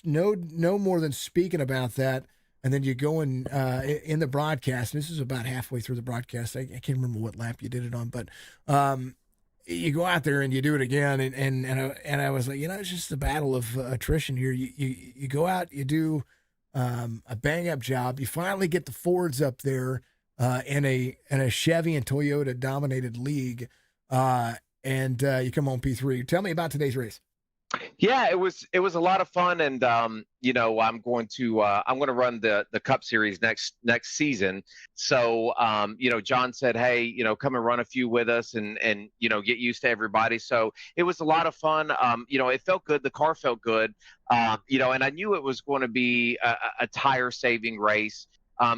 no more than speaking about that. And then you go in the broadcast, and this is about halfway through the broadcast. I can't remember what lap you did it on, but you go out there and you do it again, and I was like, it's just a battle of attrition here. You go out, you do a bang up job. You finally get the Fords up there in a Chevy and Toyota dominated league, and you come home P3. Tell me about today's race. Yeah, it was a lot of fun, and I'm going to run the Cup Series next season. So John said, hey, come and run a few with us, and get used to everybody. So it was a lot of fun. It felt good. The car felt good. And I knew it was going to be a tire saving race.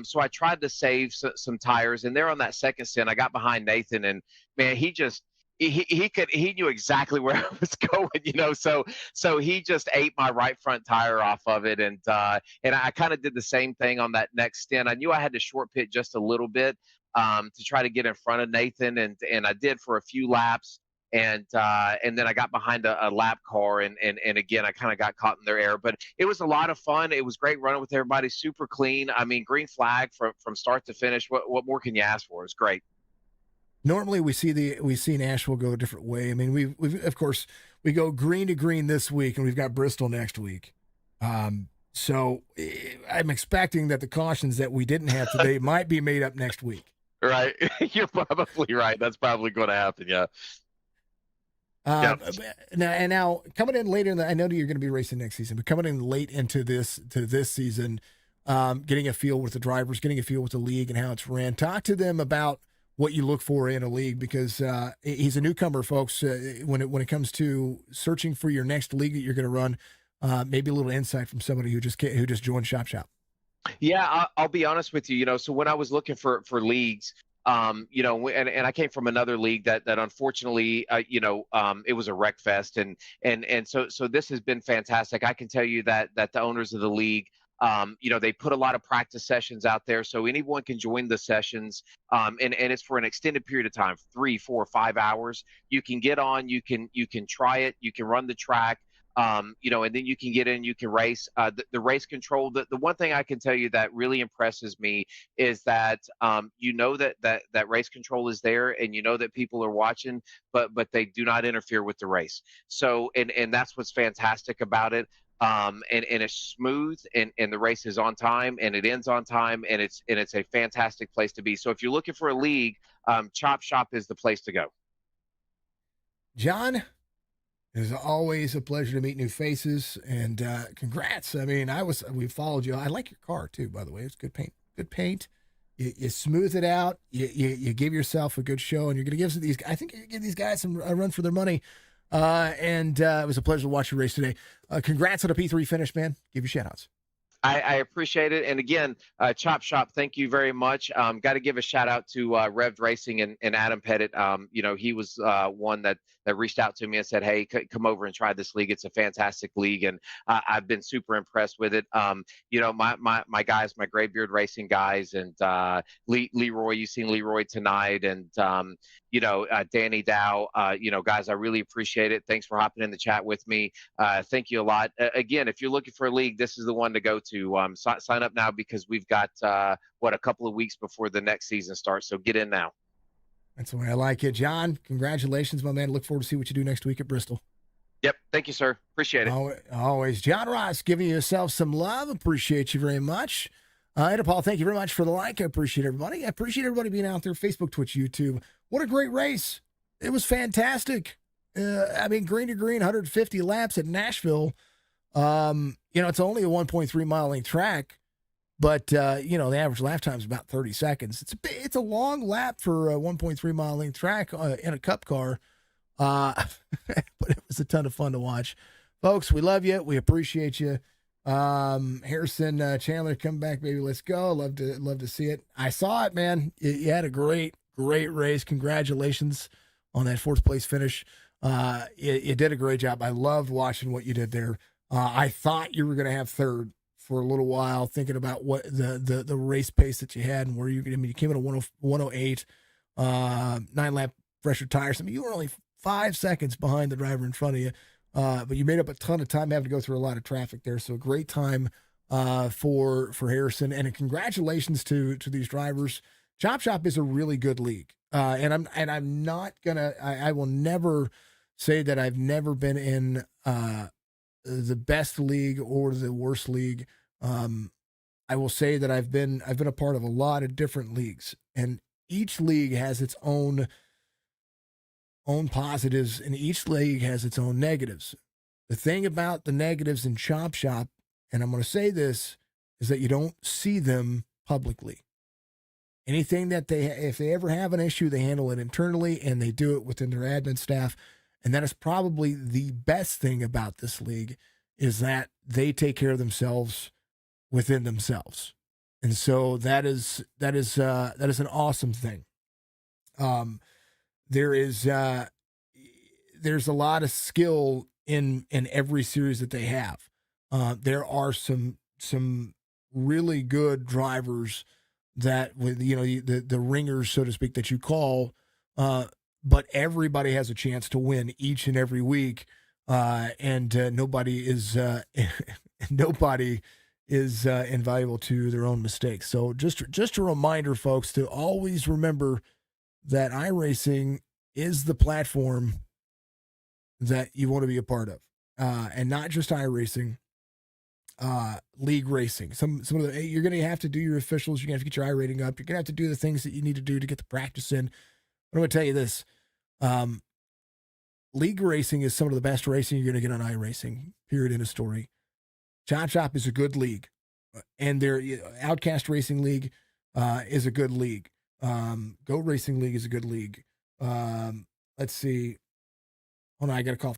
So I tried to save some tires, and there on that second stint, I got behind Nathan, and man, he knew exactly where I was going, so he just ate my right front tire off of it. And I kind of did the same thing on that next stint. I knew I had to short pit just a little bit to try to get in front of Nathan. And I did for a few laps. And then I got behind a lap car, and again, I kind of got caught in their air, but it was a lot of fun. It was great running with everybody, super clean. I mean, green flag from start to finish. What more can you ask for? It's great. Normally we see Nashville go a different way. I mean, we of course we go green to green this week, and we've got Bristol next week. So I'm expecting that the cautions that we didn't have today might be made up next week. Right, you're probably right. That's probably going to happen. Yeah. Now coming in later I know that you're going to be racing next season, but coming in late into this season, getting a feel with the drivers, getting a feel with the league and how it's ran. Talk to them about what you look for in a league, because he's a newcomer, folks. When it comes to searching for your next league that you're going to run, maybe a little insight from somebody who just joined Shop. Yeah, I'll be honest with you. So when I was looking for leagues, and I came from another league that unfortunately, it was a wreck fest, and so this has been fantastic. I can tell you that the owners of the league, they put a lot of practice sessions out there, so anyone can join the sessions, and it's for an extended period of time, 3, 4, 5 hours. You can get on, you can try it, you can run the track. And then you can get in, you can race. The race control. The one thing I can tell you that really impresses me is that that race control is there, and that people are watching, but they do not interfere with the race. So and that's what's fantastic about it. And it's smooth, and the race is on time, and it ends on time, and it's a fantastic place to be. So if you're looking for a league, Chop Shop is the place to go. John, it is always a pleasure to meet new faces, and congrats. I mean, we followed you. I like your car too, by the way. It's good paint. Good paint. You smooth it out. You give yourself a good show, and you're going to give these. I think you're going to give these guys a run for their money. And it was a pleasure to watch your race today. Congrats on a P3 finish, man. Give you shout outs. I appreciate it. And again, Chop Shop, thank you very much. Got to give a shout out to Rev'd Racing and Adam Pettit. He was one that reached out to me and said, hey, come over and try this league. It's a fantastic league. And I've been super impressed with it. My guys, my Graybeard Racing guys, and Leroy, you've seen Leroy tonight, and Danny Dow, guys, I really appreciate it. Thanks for hopping in the chat with me. Thank you a lot. Again, if you're looking for a league, this is the one to go to. Sign up now, because we've got, a couple of weeks before the next season starts. So get in now. That's the way I like it. John, congratulations, my man. Look forward to see what you do next week at Bristol. Yep. Thank you, sir. Appreciate it. Always. John Ross, giving yourself some love. Appreciate you very much. And Paul, thank you very much for the like. I appreciate everybody. I appreciate everybody being out there, Facebook, Twitch, YouTube. What a great race. It was fantastic. Green to green, 150 laps at Nashville. It's only a 1.3 mile length track, but, the average lap time is about 30 seconds. It's a long lap for a 1.3 mile length track in a cup car. But it was a ton of fun to watch. Folks, we love you. We appreciate you. Harrison Chandler, come back, baby. Let's go. Love to see it. I saw it, man. You had a great race. Congratulations on that 4th place finish. You did a great job. I loved watching what you did there. I thought you were going to have 3rd for a little while, thinking about what the race pace that you had and where you came in at 108, 9-lap fresher tires. You were only 5 seconds behind the driver in front of you. But you made up a ton of time having to go through a lot of traffic there. So a great time for Harrison, and congratulations to these drivers. Chop Shop is a really good league. And I'm not gonna, I will never say that I've never been in the best league or the worst league. I will say that I've been a part of a lot of different leagues, and each league has its own positives, and each league has its own negatives. The thing about the negatives in Chop Shop, and I'm going to say this, is that you don't see them publicly. Anything that if they ever have an issue, they handle it internally, and they do it within their admin staff. And that is probably the best thing about this league, is that they take care of themselves within themselves. And so that is an awesome thing. There's a lot of skill in every series that they have. There are some really good drivers that, with the ringers, so to speak, that you call, but everybody has a chance to win each and every week, and nobody is invaluable to their own mistakes. So just a reminder, folks, to always remember that iRacing is the platform that you want to be a part of, and not just iRacing, league racing. Some of the, you're going to have to do your officials. You're going to have to get your iRating up. You're going to have to do the things that you need to do to get the practice in. But I'm going to tell you this: league racing is some of the best racing you're going to get on iRacing. Period. In a story. Chop Shop is a good league. and their Outcast Racing League is a good league. Go Racing League is a good league. Let's see. Hold on, I got a call.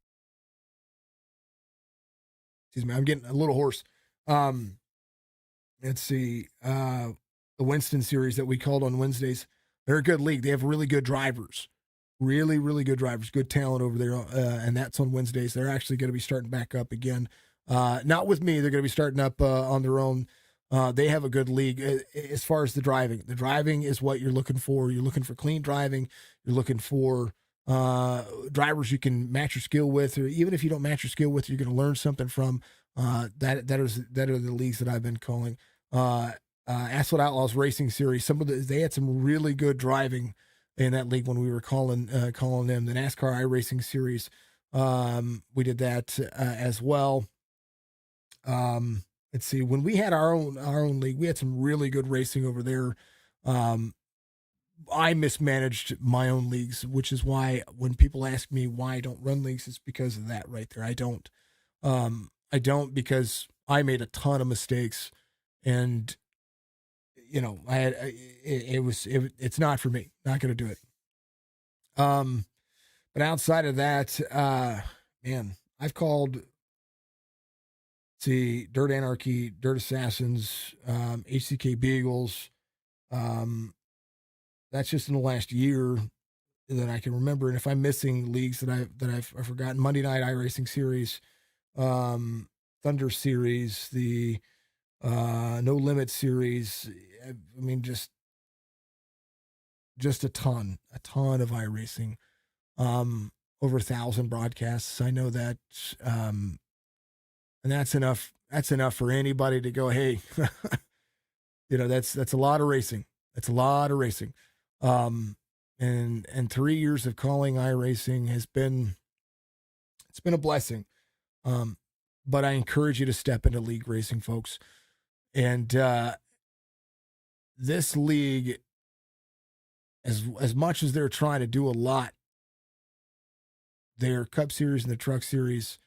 Excuse me, I'm getting a little hoarse. Let's see. The Winston series that we called on Wednesdays. They're a good league. They have really good drivers. Really, really good drivers. Good talent over there. And that's on Wednesdays. They're actually going to be starting back up again. Not with me. They're going to be starting up on their own. They have a good league as far as the driving. The driving is what you're looking for. You're looking for clean driving. You're looking for drivers you can match your skill with, or even if you don't match your skill with, you're going to learn something from. That are the leagues that I've been calling. Asphalt Outlaws Racing Series. They had some really good driving in that league when we were calling them. The NASCAR iRacing Series. We did that as well. Let's see. When we had our own league, we had some really good racing over there. I mismanaged my own leagues, which is why when people ask me why I don't run leagues, it's because of that right there. I don't because I made a ton of mistakes, and it's not for me. Not going to do it. But outside of that, man, I've called. See, Dirt Anarchy, Dirt Assassins, HCK Beagles. That's just in the last year that I can remember. And if I'm missing leagues that I've forgotten, Monday Night iRacing Series, Thunder Series, the No Limit Series. I mean, just a ton of iRacing. Over 1,000 broadcasts. I know that. And that's enough. That's enough for anybody to go, hey, that's a lot of racing. That's a lot of racing. And 3 years of calling iRacing it's been a blessing. But I encourage you to step into league racing, folks. And this league, as much as they're trying to do a lot, their Cup Series and the Truck Series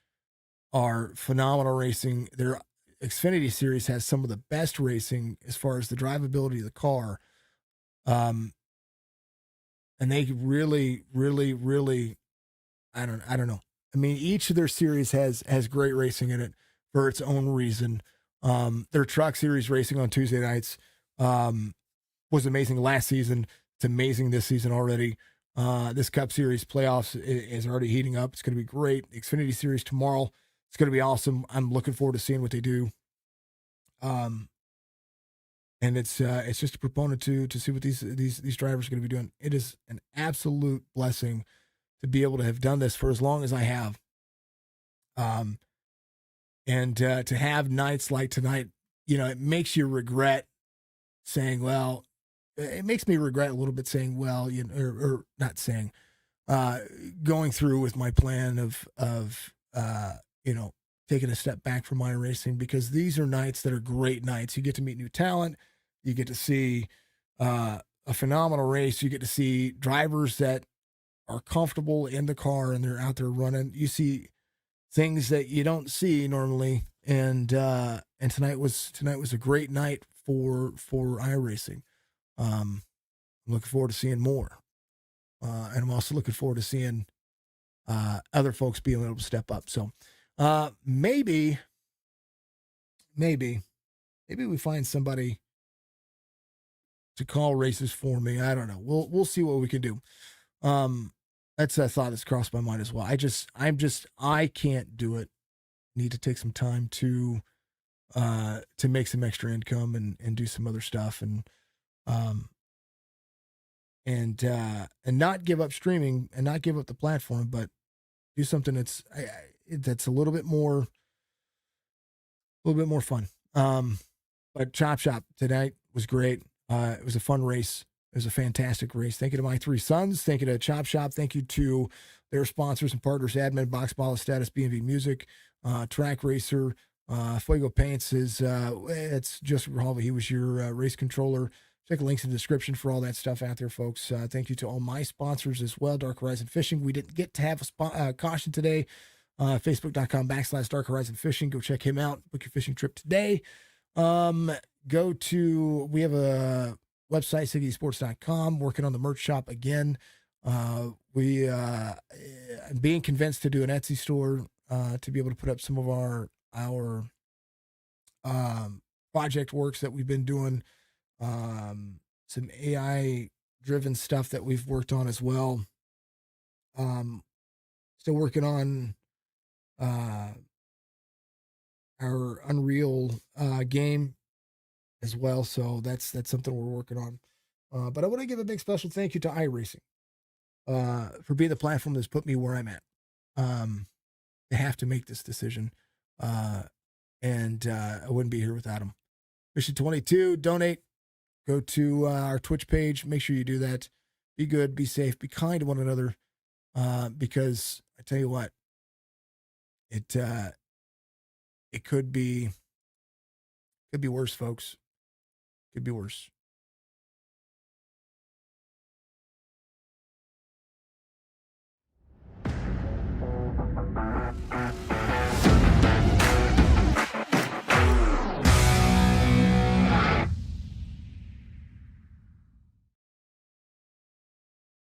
are phenomenal racing. Their Xfinity Series has some of the best racing as far as the drivability of the car. And they really, really, really, I don't know. I mean, each of their series has great racing in it for its own reason. Their Truck Series racing on Tuesday nights was amazing last season. It's amazing this season already. This Cup Series playoffs is already heating up. It's going to be great. The Xfinity Series tomorrow, it's going to be awesome. I'm looking forward to seeing what they do. And it's just a proponent to see what these drivers are going to be doing. It is an absolute blessing to be able to have done this for as long as I have. And to have nights like tonight, it makes you regret saying, well, it makes me regret a little bit saying, well, or not saying, going through with my plan of taking a step back from my racing, because these are nights that are great nights. You get to meet new talent. You get to see a phenomenal race. You get to see drivers that are comfortable in the car and they're out there running. You see things that you don't see normally. And tonight was a great night for iRacing. I'm looking forward to seeing more. And I'm also looking forward to seeing other folks being able to step up. So maybe we find somebody to call races for me. I don't know. We'll see what we can do. That's a thought that's crossed my mind as well. I can't do it. Need to take some time to make some extra income and do some other stuff and not give up streaming and not give up the platform, but do something that's a little bit more fun. But Chop Shop tonight was great. It was a fun race. It was a fantastic race. Thank you to my three sons. Thank you to Chop Shop. Thank you to their sponsors and partners, Admin, Boxx, Ball of Status, B&V Music, Track Racer, Fuego Paints it's just Rahalva. He was your race controller. Check the links in the description for all that stuff out there, folks. Thank you to all my sponsors as well. Dark Horizon Fishing. We didn't get to have a caution today. Facebook.com/Dark Horizon Fishing. Go check him out. Book your fishing trip today. Go to, we have a website, citiesports.com, working on the merch shop again. I'm being convinced to do an Etsy store, to be able to put up some of our project works that we've been doing, some AI driven stuff that we've worked on as well. Still working on our Unreal game as well, so that's something we're working on. But I want to give a big special thank you to Iracing for being the platform that's put me where I'm at. I have to make this decision, and I wouldn't be here without them. Mission 22, donate. Go to our Twitch page. Make sure you do that. Be good, be safe, be kind to one another, because I tell you what, it could be worse, folks. Could be worse.